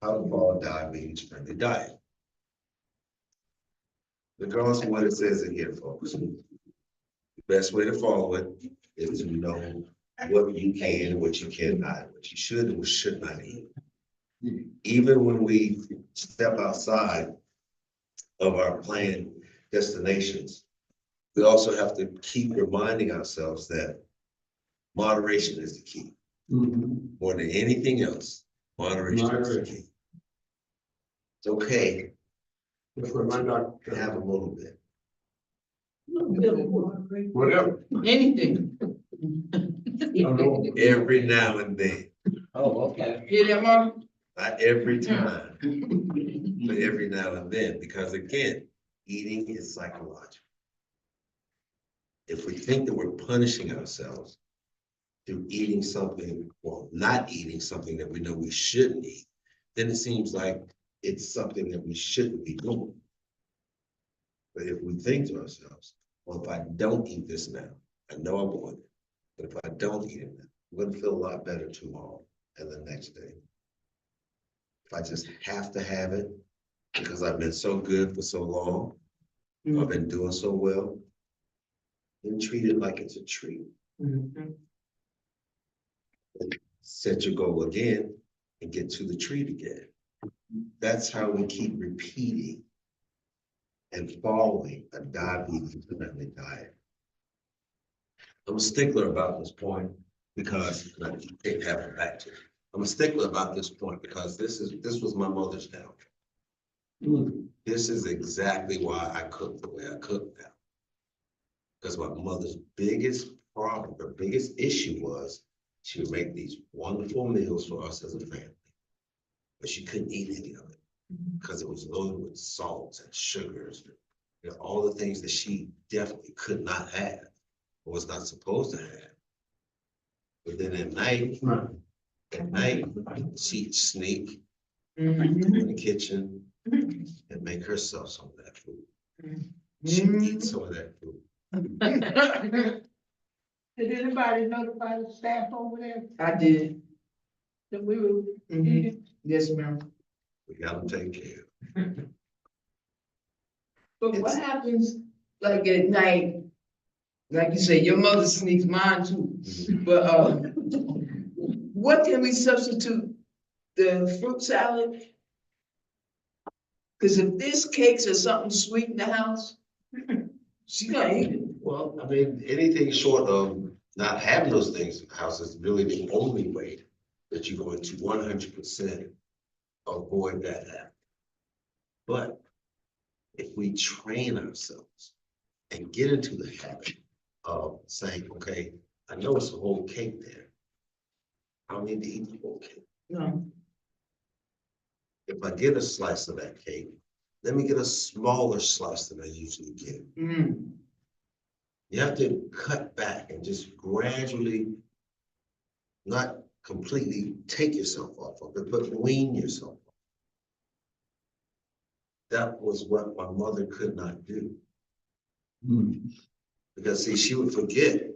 [SPEAKER 1] how to follow diabetes-friendly diet. Regardless of what it says in here, folks, the best way to follow it is to know what you can and what you cannot, what you should and what should not eat. Even when we step outside of our planned destinations, we also have to keep reminding ourselves that moderation is the key. More than anything else, moderation is the key. It's okay
[SPEAKER 2] That's what my doctor
[SPEAKER 1] to have a little bit.
[SPEAKER 2] Whatever.
[SPEAKER 6] Anything.
[SPEAKER 1] Every now and then,
[SPEAKER 3] Oh, okay.
[SPEAKER 6] Hear that, Mom?
[SPEAKER 1] not every time, but every now and then, because again, eating is psychological. If we think that we're punishing ourselves through eating something or not eating something that we know we shouldn't eat, then it seems like it's something that we shouldn't be doing. But if we think to ourselves, Well, if I don't eat this now, I know I'm going to, but if I don't eat it now, I'm gonna feel a lot better tomorrow and the next day. If I just have to have it because I've been so good for so long, I've been doing so well, then treat it like it's a treat. Set your goal again and get to the treat again. That's how we keep repeating and following a diabetes-friendly diet. I'm a stickler about this point because I can't have it back to you. I'm a stickler about this point because this was my mother's downfall. This is exactly why I cook the way I cook now. Because my mother's biggest problem, her biggest issue was she would make these wonderful meals for us as a family, but she couldn't eat any of it because it was loaded with salts and sugars, you know, all the things that she definitely could not have or was not supposed to have. But then at night, she'd sneak in the kitchen and make herself some of that food. She'd eat some of that food.
[SPEAKER 7] Did anybody notify the staff over there
[SPEAKER 6] I did.
[SPEAKER 7] that we were
[SPEAKER 6] Mhm.
[SPEAKER 7] eating?
[SPEAKER 6] Yes, ma'am.
[SPEAKER 1] We got them taken care of.
[SPEAKER 6] But what happens, like at night, like you say, your mother sneaks mine too, but, what can we substitute? The fruit salad? Cause if there's cakes or something sweet in the house, she gonna eat it.
[SPEAKER 1] Well, I mean, anything short of not having those things in the house is really the only way that you're going to 100% avoid that happening. But if we train ourselves and get into the habit of saying, okay, I know it's a whole cake there. I don't need to eat the whole cake.
[SPEAKER 6] No.
[SPEAKER 1] If I get a slice of that cake, let me get a smaller slice than I usually get. You have to cut back and just gradually, not completely take yourself off of it, but wean yourself off. That was what my mother could not do. Because see, she would forget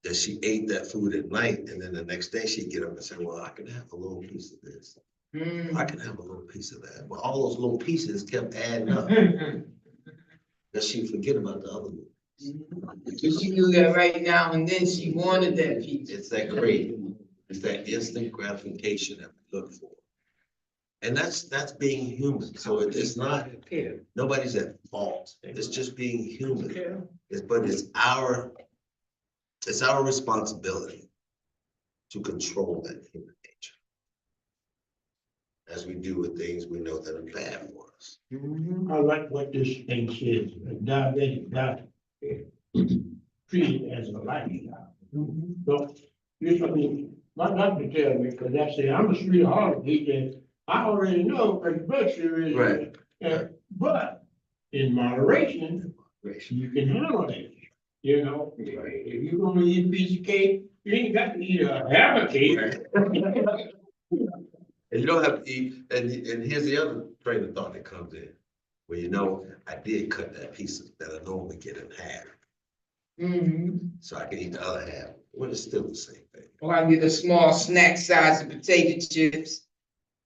[SPEAKER 1] that she ate that food at night, and then the next day she'd get up and say, well, I can have a little piece of this. I can have a little piece of that. Well, all those little pieces kept adding up. That she'd forget about the other one.
[SPEAKER 6] So she knew that right now and then she wanted that piece.
[SPEAKER 1] It's that craving. It's that instant gratification that we look for. And that's being human. So it's not, nobody's at fault. It's just being human. But it's our responsibility to control that human nature. As we do with things we know that are bad for us.
[SPEAKER 2] I like what this thing says, diabetic diet. Treated as a lifestyle. So, this, I mean, my doctor tells me, because I say, I'm a sweetheart, he said, I already know what your blood sugar is.
[SPEAKER 1] Right.
[SPEAKER 2] But in moderation, you can handle it. You know, if you're gonna eat a piece of cake, you ain't got to eat half a cake.
[SPEAKER 1] And you don't have to eat, and here's the other train of thought that comes in. Well, you know, I did cut that piece that I normally get in half. So I can eat the other half. Well, it's still the same thing.
[SPEAKER 6] Or I get a small snack size of potato chips.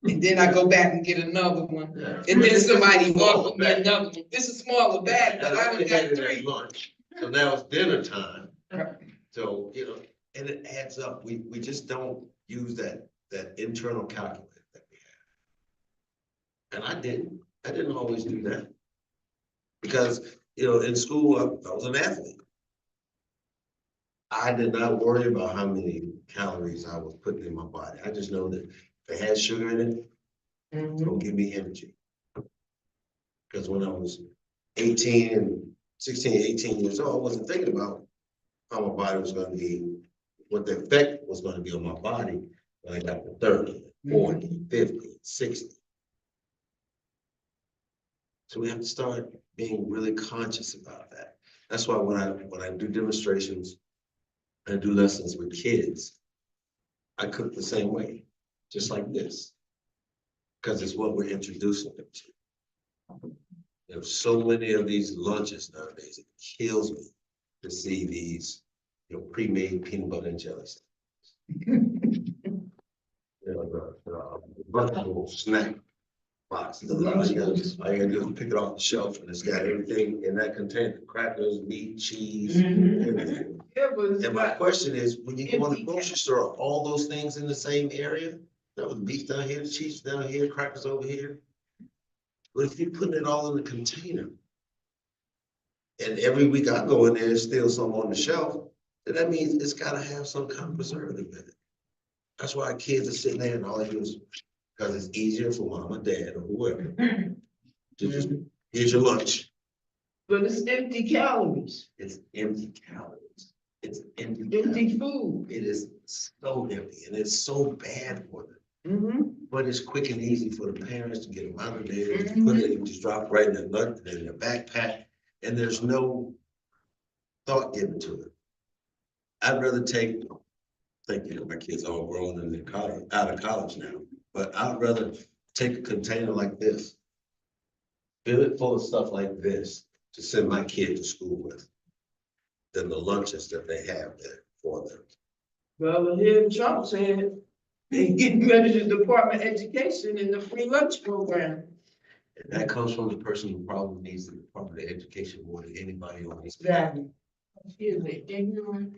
[SPEAKER 6] And then I go back and get another one.
[SPEAKER 1] Yeah.
[SPEAKER 6] And then somebody
[SPEAKER 1] Smaller
[SPEAKER 6] offers me
[SPEAKER 1] bag.
[SPEAKER 6] another one. This is smaller bag, but I
[SPEAKER 1] only
[SPEAKER 6] only
[SPEAKER 1] had
[SPEAKER 6] got
[SPEAKER 1] it at
[SPEAKER 6] 3.
[SPEAKER 1] lunch. So now it's dinner time. So, you know, and it adds up. We just don't use that internal calculator that we have. And I didn't always do that. Because, you know, in school, I was an athlete. I did not worry about how many calories I was putting in my body. I just know that if it had sugar in it, it's gonna give me energy. Because when I was 16, 18 years old, I wasn't thinking about how my body was gonna be, what the effect was gonna be on my body when I got to 30, 40, 50, 60. So we have to start being really conscious about that. That's why when I do demonstrations, I do lessons with kids, I cook the same way, just like this. Because it's what we're introducing them to. There's so many of these lunches nowadays, it kills me to see these, pre-made peanut butter and jelly. Vegetable snack boxes. All you gotta do is pick it off the shelf and it's got everything in that container, crackers, meat, cheese, everything. And my question is, when you go in the grocery store, are all those things in the same area? That was beef down here, cheese down here, crackers over here. But if you're putting it all in the container, and every week I go in there and steal some on the shelf, then that means it's gotta have some kind of preservative in it. That's why kids are sitting there and all they do is, because it's easier for mom or dad or whoever to just, here's your lunch.
[SPEAKER 6] But it's empty calories,
[SPEAKER 1] It's empty calories. It's empty.
[SPEAKER 6] empty food.
[SPEAKER 1] It is so empty and it's so bad for them.
[SPEAKER 6] Mm-hmm.
[SPEAKER 1] But it's quick and easy for the parents to get them out of there, put it, and just drop right in their lunch, in their backpack, and there's no thought given to it. I'd rather take, my kids are all grown and they're out of college now, but I'd rather take a container like this, fill it full of stuff like this to send my kid to school with than the lunches that they have there for them.
[SPEAKER 6] Well, here Trump said they getting ready to Department of Education in the free lunch program.
[SPEAKER 1] And that comes from the person who probably needs the Department of Education more than anybody on this planet.
[SPEAKER 6] Excuse me, ignorant.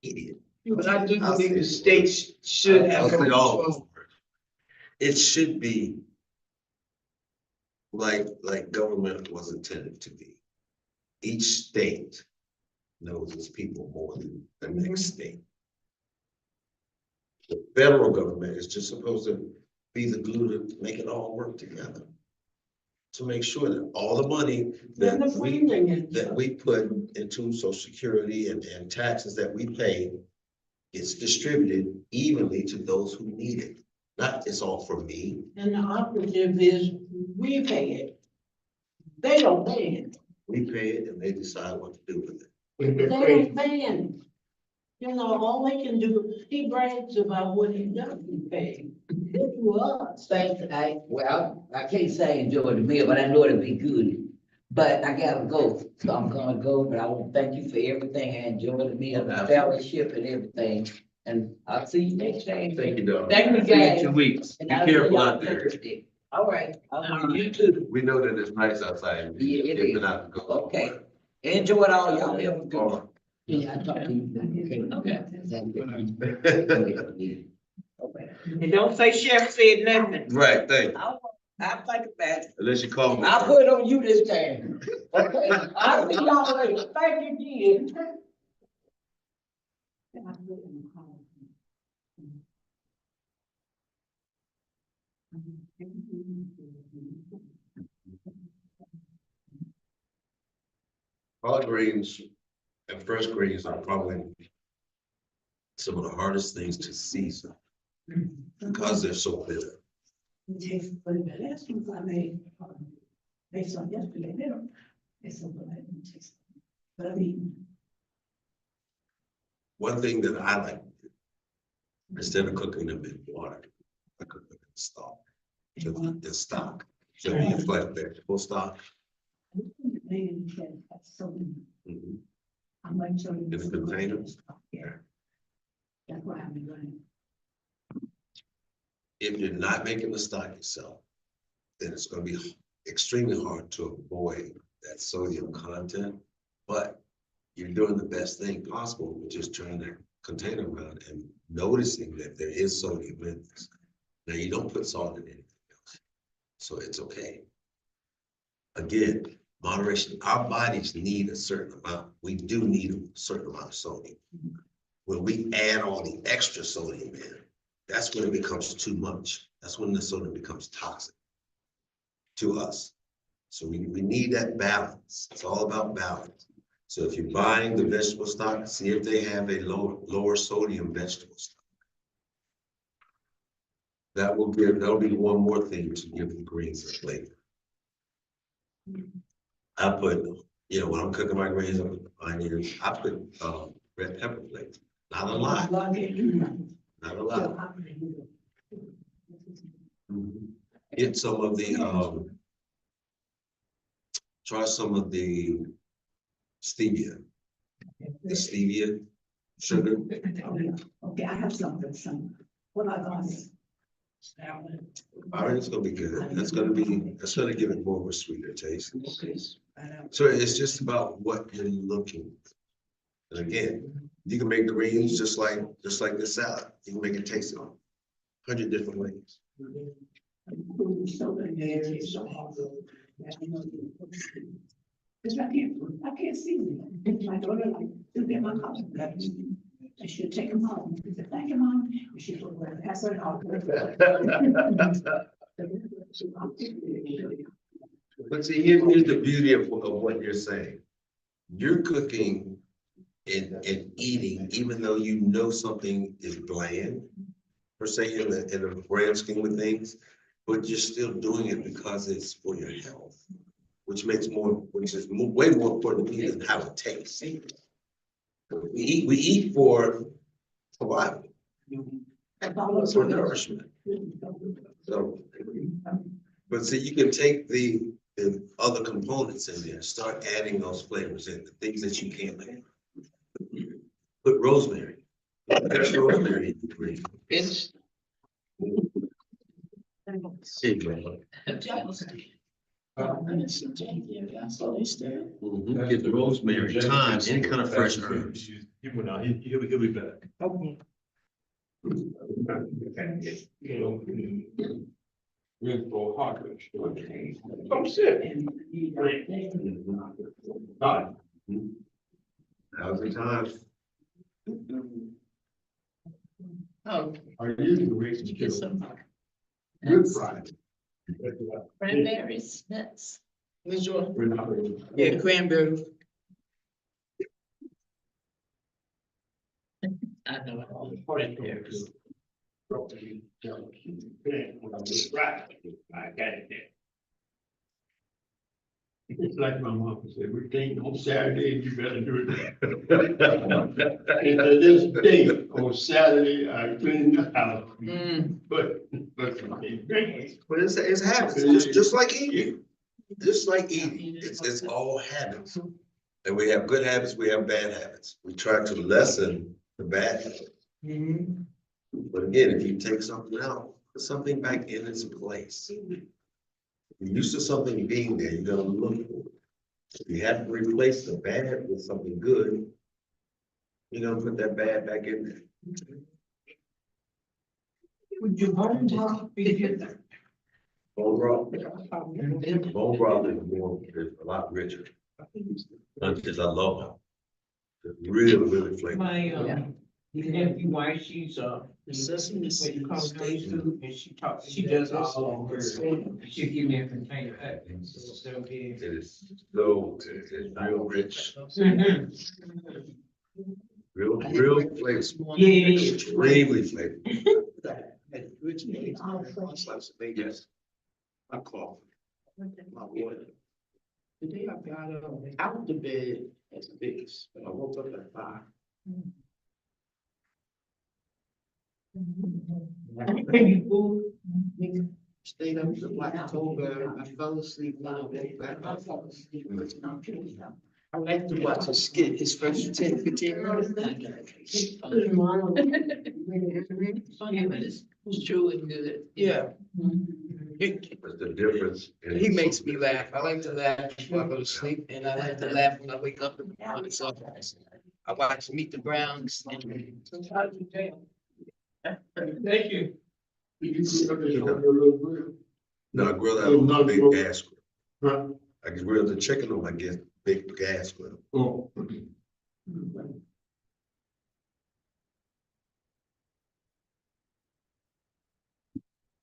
[SPEAKER 1] Idiot.
[SPEAKER 6] But I do believe the states should have.
[SPEAKER 1] I'll say all of
[SPEAKER 6] control.
[SPEAKER 1] them. It should be like government was intended to be. Each state knows its people more than the next state. The federal government is just supposed to be the glue to make it all work together. To make sure that all the money that we put into Social Security and taxes that we pay gets distributed evenly to those who need it. Not it's all for me.
[SPEAKER 7] And the operative is, we pay it. They don't pay it.
[SPEAKER 1] We pay it and they decide what to do with it.
[SPEAKER 7] They don't pay it. You know, all they can do, he brags about what he doesn't pay. To us.
[SPEAKER 3] Thanks, I can't say enjoy the meal, but I know it'll be good. But I gotta go, so I'm gonna go, but I want to thank you for everything. I enjoyed the meal, the fellowship and everything. And I'll see you next time.
[SPEAKER 1] Thank you, Doug.
[SPEAKER 3] Thank you,
[SPEAKER 4] See you in
[SPEAKER 3] guys.
[SPEAKER 4] 2 weeks. Be
[SPEAKER 3] And I'll see
[SPEAKER 4] careful
[SPEAKER 3] y'all
[SPEAKER 4] out there.
[SPEAKER 3] Thursday. All right, you too.
[SPEAKER 1] We know that it's nice outside.
[SPEAKER 3] Yeah, it
[SPEAKER 1] You've
[SPEAKER 3] is.
[SPEAKER 1] been out to go.
[SPEAKER 3] Okay. Enjoy it all, y'all. Have a good
[SPEAKER 1] All
[SPEAKER 3] one. Yeah, I talked to you. Okay.
[SPEAKER 1] right.
[SPEAKER 3] Okay.
[SPEAKER 6] And don't say Chef said nothing.
[SPEAKER 1] Right, thank you.
[SPEAKER 3] I'll think about it.
[SPEAKER 1] Unless you call me.
[SPEAKER 3] I'll put it on you this time. Okay, I'll see y'all later. Thank you, dear.
[SPEAKER 1] Collard greens and fresh greens are probably some of the hardest things to season because they're so bitter.
[SPEAKER 7] Tastes funny, but last one I made, based on yesterday, they don't, it's so good, I didn't taste. But I mean,
[SPEAKER 1] One thing that I like to do, instead of cooking them in water, I cook them in stock. The stock, so you flat vegetable stock.
[SPEAKER 7] they had so,
[SPEAKER 1] Mhm.
[SPEAKER 7] I might show you.
[SPEAKER 1] In the containers?
[SPEAKER 7] Yeah. That's what I've been running.
[SPEAKER 1] If you're not making the stock yourself, then it's gonna be extremely hard to avoid that sodium content. But you're doing the best thing possible with just turning that container around and noticing that there is sodium in this. Now, you don't put salt in anything else, so it's okay. Again, moderation, our bodies need a certain amount. We do need a certain amount of sodium. When we add all the extra sodium in, that's when it becomes too much. That's when the sodium becomes toxic to us. So we need that balance. It's all about balance. So if you're buying the vegetable stock, see if they have a lower sodium vegetable stock. That'll be one more thing to give the greens a flavor. I put, when I'm cooking my greens, I put red pepper flakes. Not a lot, not a lot. Get some of the try some of the stevia. The stevia sugar.
[SPEAKER 7] Okay, I have some, what I got.
[SPEAKER 1] All right, it's gonna be good. That's gonna give it more of a sweeter taste.
[SPEAKER 6] Okay.
[SPEAKER 1] So it's just about what you're looking. And again, you can make greens just like this salad. You can make it taste 100 different ways.
[SPEAKER 7] Cause I can't see them. My daughter like, to get my coffee. I should take them home. I said, thank you, Mom. She said, well, pass it out.
[SPEAKER 1] But see, here's the beauty of what you're saying. You're cooking and eating, even though you know something is bland, per se, in the grand scheme of things, but you're still doing it because it's for your health, which is way more important to me than how it tastes. We eat for survival, for nourishment. So, but see, you can take the other components in there, start adding those flavors in, the things that you can't make. Put rosemary. There's rosemary in the green.
[SPEAKER 6] It's.
[SPEAKER 1] See, man. Get the rosemary, thyme, any kind of fresh herbs.
[SPEAKER 4] He'll be back.
[SPEAKER 6] Okay.
[SPEAKER 2] I'm sick.
[SPEAKER 1] Now's the time.
[SPEAKER 6] Oh,
[SPEAKER 4] Are you the reason?
[SPEAKER 6] get some
[SPEAKER 1] Good Friday.
[SPEAKER 6] cranberries, nuts. Where's your?
[SPEAKER 4] We're not ready.
[SPEAKER 6] Yeah, cranberry. I know. Cranberries.
[SPEAKER 2] Right, I got it there. It's like my mom said, everything on Saturday, you better do it. And to this day, on Saturday, I clean the house. But
[SPEAKER 1] It's habits, just like eating. Just like eating, it's all habits. And we have good habits, we have bad habits. We try to lessen the bad habits. But again, if you take something out, put something back in its place. You're used to something being there, you're gonna look for it. If you have to replace the bad with something good, you're gonna put that bad back in there.
[SPEAKER 6] Would you bone broth be good?
[SPEAKER 1] Bone broth. Bone broth is a lot richer. Because I love them. It's really flavorful.
[SPEAKER 5] My, nephew wife, she's,
[SPEAKER 6] Sesame
[SPEAKER 5] when
[SPEAKER 6] seeds,
[SPEAKER 5] you come to
[SPEAKER 6] steak,
[SPEAKER 5] food, and she does all of her, she'll give me a container of it, so big.
[SPEAKER 1] It's real rich, real flavorful.
[SPEAKER 5] Yeah, it is.
[SPEAKER 1] Extremely flavorful.
[SPEAKER 2] Yes. I call. My water.
[SPEAKER 6] Today I got out of the bed at 6, but I woke up at 5. Stayed up till October. I fell asleep when I woke back. I like to watch a skit, his first 10, 15 minutes. Funny, but it's true and good. Yeah.
[SPEAKER 1] What's the difference?
[SPEAKER 6] He makes me laugh. I like to laugh before I go to sleep, and I like to laugh when I wake up in the morning. So I watch Meet the Browns. And sometimes you tell.
[SPEAKER 5] Thank you.
[SPEAKER 1] No, I grill that on my big gas grill. I can grill the chicken on my big gas grill.
[SPEAKER 2] Oh.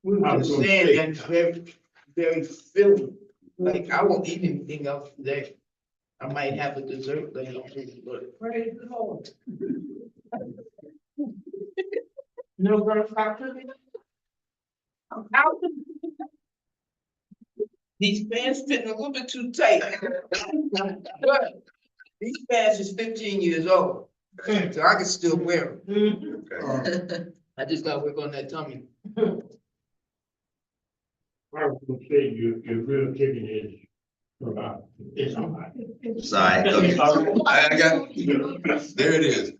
[SPEAKER 6] We were just saying that it's very, very filling. Like, I won't eat anything else today. I might have a dessert later on, but.
[SPEAKER 5] Praise the Lord. No gonna talk to me? I'm out.
[SPEAKER 6] These pants fitting a little bit too tight. But these pants is 15 years old, so I can still wear them.
[SPEAKER 1] Okay.
[SPEAKER 6] I just gotta work on that tummy.
[SPEAKER 2] I was gonna say, your real chicken is It's all right.
[SPEAKER 1] Sorry, okay. I got, there it is.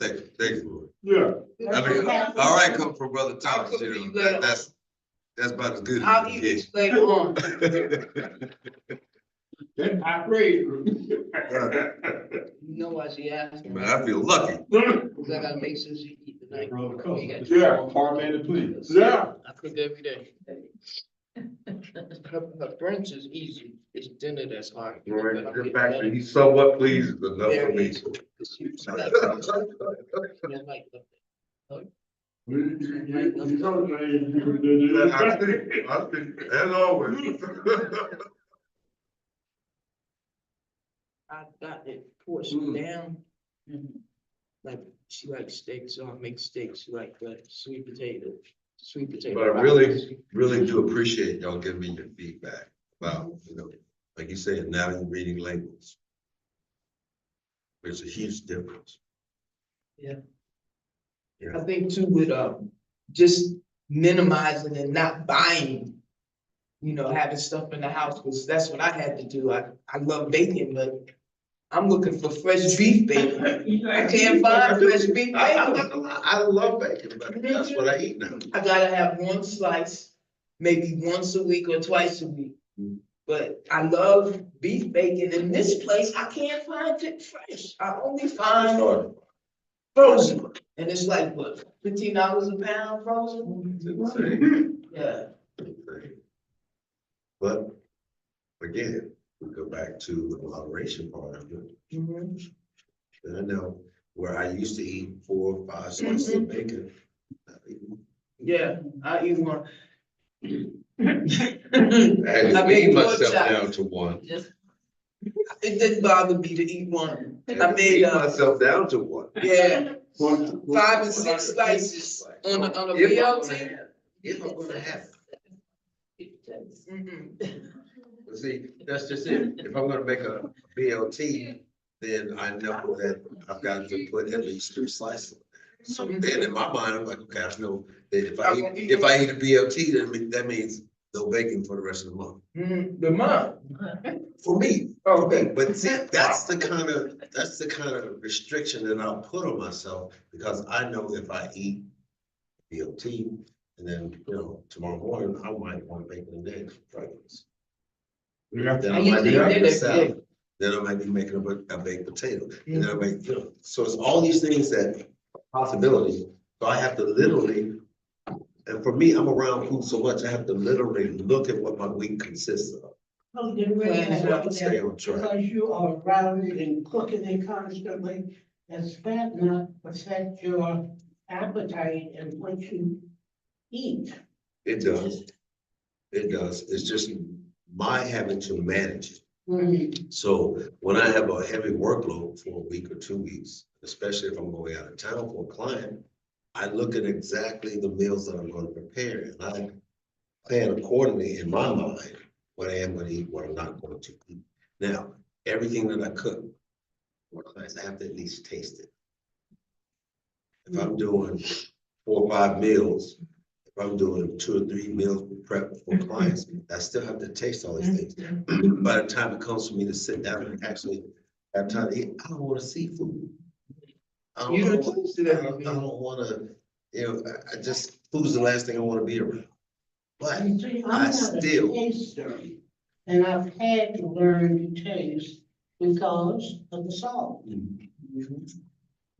[SPEAKER 1] Thank you.
[SPEAKER 2] Yeah.
[SPEAKER 1] I mean, all right, come from Brother Thomas, you know, that's about as good
[SPEAKER 6] I'll
[SPEAKER 1] as
[SPEAKER 6] eat
[SPEAKER 1] it
[SPEAKER 6] it later on.
[SPEAKER 1] gets.
[SPEAKER 2] Then I praise you.
[SPEAKER 6] You know why she asked me?
[SPEAKER 1] Man, I feel lucky.
[SPEAKER 6] Cause I gotta make sure she eat tonight.
[SPEAKER 2] Yeah.
[SPEAKER 4] Parliament, please.
[SPEAKER 2] Yeah.
[SPEAKER 6] I cook every day. Her brunch is easy, it's dinner that's hard.
[SPEAKER 1] Right, the fact that he's somewhat pleased is enough for me.
[SPEAKER 6] She like that.
[SPEAKER 1] I think, as always.
[SPEAKER 6] I got it portioned down. Like, she likes steak, so I make steak, she like sweet potato.
[SPEAKER 1] But I really do appreciate y'all giving me your feedback about, you know, like you said, now you're reading labels. There's a huge difference.
[SPEAKER 6] I think too with just minimizing and not buying, you know, having stuff in the house, because that's what I had to do. I love bacon, but I'm looking for fresh beef bacon. I can't find fresh beef bacon.
[SPEAKER 1] I love bacon, but that's what I eat now.
[SPEAKER 6] I gotta have one slice, maybe once a week or twice a week. But I love beef bacon. In this place, I can't find it fresh. I only find frozen. And it's like, what, $15 a pound frozen?
[SPEAKER 1] It's insane.
[SPEAKER 6] Yeah.
[SPEAKER 1] But again, we go back to the moderation part of it.
[SPEAKER 6] Mhm.
[SPEAKER 1] And I know where I used to eat 4 or 5 slices of bacon.
[SPEAKER 6] Yeah, I eat one.
[SPEAKER 1] I had to
[SPEAKER 6] I
[SPEAKER 1] wean
[SPEAKER 6] made
[SPEAKER 1] myself
[SPEAKER 6] pork chop.
[SPEAKER 1] down to one.
[SPEAKER 6] It didn't bother me to eat one.
[SPEAKER 1] I
[SPEAKER 6] I
[SPEAKER 1] had to
[SPEAKER 6] made,
[SPEAKER 1] wean myself down to one.
[SPEAKER 6] yeah, 5 and 6 slices on a BLT.
[SPEAKER 1] If I'm gonna have it.
[SPEAKER 6] Mhm.
[SPEAKER 1] But see, that's just it. If I'm gonna make a BLT, then I know that I've got to put at least 3 slices. So then in my mind, I'm like, okay, I know that if I eat a BLT, then that means no bacon for the rest of the month.
[SPEAKER 6] The month.
[SPEAKER 1] For me.
[SPEAKER 6] Okay.
[SPEAKER 1] But see, that's the kind of restriction that I'll put on myself, because I know if I eat BLT, and then, you know, tomorrow morning, I might want bacon and eggs for breakfast. Then I might be making a salad. Then I might be making a baked potato. And then I might, you know, so it's all these things that possibilities. So I have to literally, and for me, I'm around food so much, I have to literally look at what my week consists of.
[SPEAKER 7] Oh, then really,
[SPEAKER 1] So I can stay on track.
[SPEAKER 7] because you are around it and cooking it constantly, does that not affect your appetite and what you eat?
[SPEAKER 1] It does. It does. It's just my having to manage it.
[SPEAKER 7] Mhm.
[SPEAKER 1] So when I have a heavy workload for a week or 2 weeks, especially if I'm going out of town for a client, I look at exactly the meals that I'm going to prepare, and I plan accordingly in my mind what I am going to eat, what I'm not going to eat. Now, everything that I cook for clients, I have to at least taste it. If I'm doing 4 or 5 meals, if I'm doing 2 or 3 meals prep for clients, I still have to taste all these things. By the time it comes for me to sit down and actually have time to eat, I don't want to see food. I
[SPEAKER 6] You
[SPEAKER 1] don't
[SPEAKER 6] don't
[SPEAKER 1] want,
[SPEAKER 6] taste it
[SPEAKER 1] I
[SPEAKER 6] every
[SPEAKER 1] don't
[SPEAKER 6] meal.
[SPEAKER 1] want to, you know, I just, food's the last thing I want to be around. But
[SPEAKER 7] You see,
[SPEAKER 1] I
[SPEAKER 7] I'm not a
[SPEAKER 1] still,
[SPEAKER 7] taster, and I've had to learn to taste because of the salt.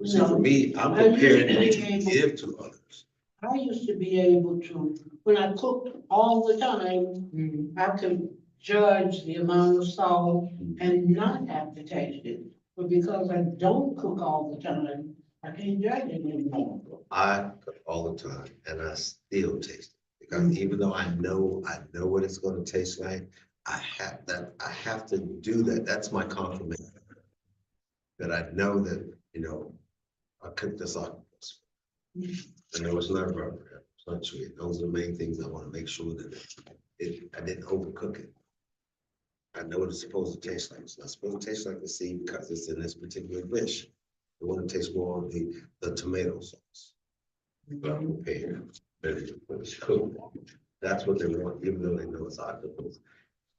[SPEAKER 1] see, for me, I'm preparing to give to others.
[SPEAKER 7] I used to be able to, when I cooked all the time, I could judge the amount of salt and not have to taste it. But because I don't cook all the time, I can't judge it anymore.
[SPEAKER 1] I cook all the time and I still taste it. Because even though I know what it's going to taste like, I have to do that. That's my confirmation. That I know that, you know, I cooked this up. I know it's not rubber, it's not sweet. Those are the main things I want to make sure that I didn't overcook it. I know what it's supposed to taste like. It's not supposed to taste like the seed because it's in this particular dish. I want to taste more of the tomato sauce. But I'm prepared, ready to put it cooked. That's what they want, even though they know it's octopus.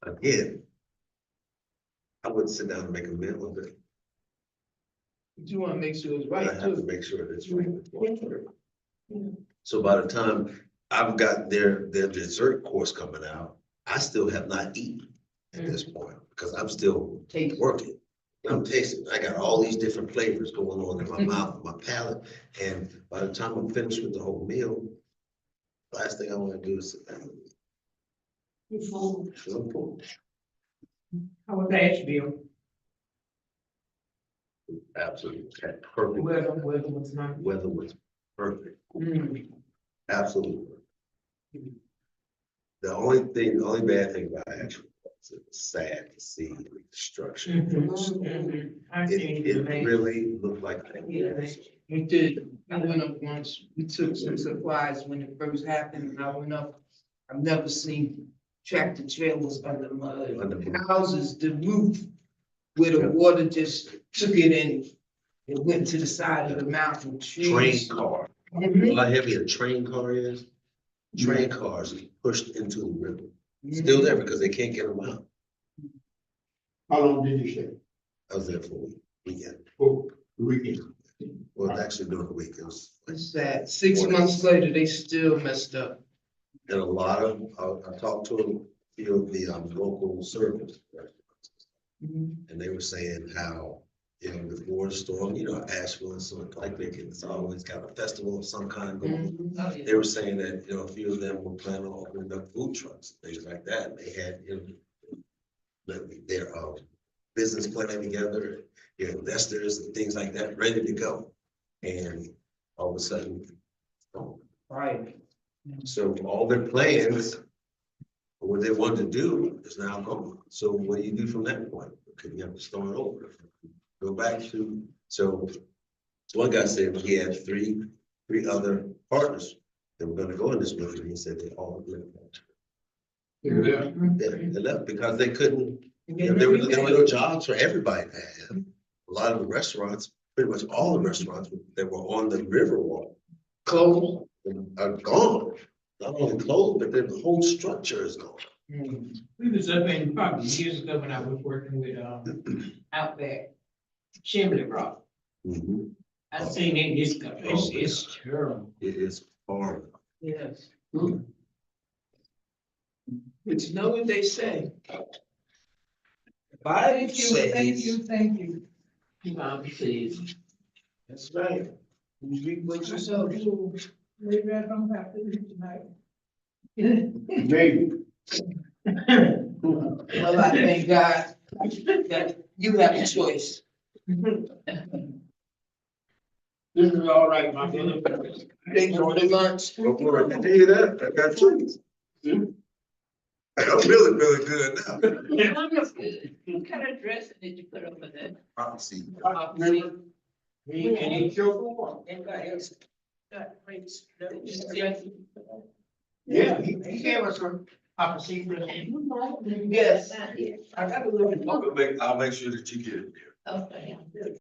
[SPEAKER 1] Again, I wouldn't sit down and make a meal of it.
[SPEAKER 6] But you wanna make sure it's
[SPEAKER 1] I
[SPEAKER 6] right
[SPEAKER 1] have to
[SPEAKER 6] too.
[SPEAKER 1] make sure that it's right. So by the time I've got their dessert course coming out, I still have not eaten at this point, because I'm still working. I'm tasting, I got all these different flavors going on in my mouth, my palate, and by the time I'm finished with the whole meal, last thing I wanna do is sit down.
[SPEAKER 7] You fool.
[SPEAKER 1] I'm full.
[SPEAKER 2] How was Asheville?
[SPEAKER 1] Absolutely, perfect.
[SPEAKER 6] Weather was not.
[SPEAKER 1] Weather was perfect,
[SPEAKER 6] Mm.
[SPEAKER 1] absolutely. The only bad thing about Asheville was it was sad to see the destruction. It really looked like.
[SPEAKER 6] We did, I went up once, we took some supplies when it first happened, and I went up, I've never seen tractor trailers under mud.
[SPEAKER 1] Under mud.
[SPEAKER 6] Houses, the roof, where the water just took it in. It went to the side of the mountain,
[SPEAKER 1] Train
[SPEAKER 6] trees.
[SPEAKER 1] car,
[SPEAKER 6] Mhm.
[SPEAKER 1] you know how heavy a train car is? Train cars pushed into the river, still there because they can't get them out.
[SPEAKER 2] How long did you stay?
[SPEAKER 1] I was there for a weekend,
[SPEAKER 2] Oh, the weekend.
[SPEAKER 1] well, actually during the week, it was.
[SPEAKER 6] It's sad, 6 months later, they still messed up.
[SPEAKER 1] And a lot of, I talked to a few of the local servers. And they were saying how, you know, before the storm, you know, Asheville is so eclectic, it's always got a festival of some kind going on. They were saying that, you know, a few of them were planning on opening up food trucks, things like that. They had, you know, their business plan together, you know, investors and things like that, ready to go. And all of a sudden, oh,
[SPEAKER 6] Right.
[SPEAKER 1] so all their plans, what they wanted to do is now gone. So what do you do from that point? Okay, you have to start over. Go back to, so one guy said he had three other partners that were gonna go in this movie. He said they all left. Yeah, they left because they couldn't, you know, there were no jobs for everybody to have. A lot of the restaurants, pretty much all the restaurants that were on the river walk
[SPEAKER 6] Close.
[SPEAKER 1] are gone. Not only closed, but the whole structure is gone.
[SPEAKER 5] We was up in probably years ago when I was working with, out there, Chimney Rock.
[SPEAKER 1] Mhm.
[SPEAKER 5] I seen it, it's terrible.
[SPEAKER 1] It is horrible.
[SPEAKER 6] Yes. But you know what they say? Bible says.
[SPEAKER 5] Thank you.
[SPEAKER 6] Bible says. That's right. You reap what you sow.
[SPEAKER 5] Maybe I don't have to eat tonight.
[SPEAKER 2] Maybe.
[SPEAKER 6] Well, I thank God that you have a choice.
[SPEAKER 2] This is all right, my brother.
[SPEAKER 6] They go to lunch.
[SPEAKER 1] Before I can tell you that, I got trees. I'm feeling really good now.
[SPEAKER 3] What kind of dressing did you put over there?
[SPEAKER 1] Prophecy.
[SPEAKER 2] Any children?
[SPEAKER 3] Anybody else?
[SPEAKER 2] Yeah, he gave us some opposite.
[SPEAKER 6] Yes.
[SPEAKER 3] I got a little.
[SPEAKER 1] I'll make sure that you get it.
[SPEAKER 3] Okay.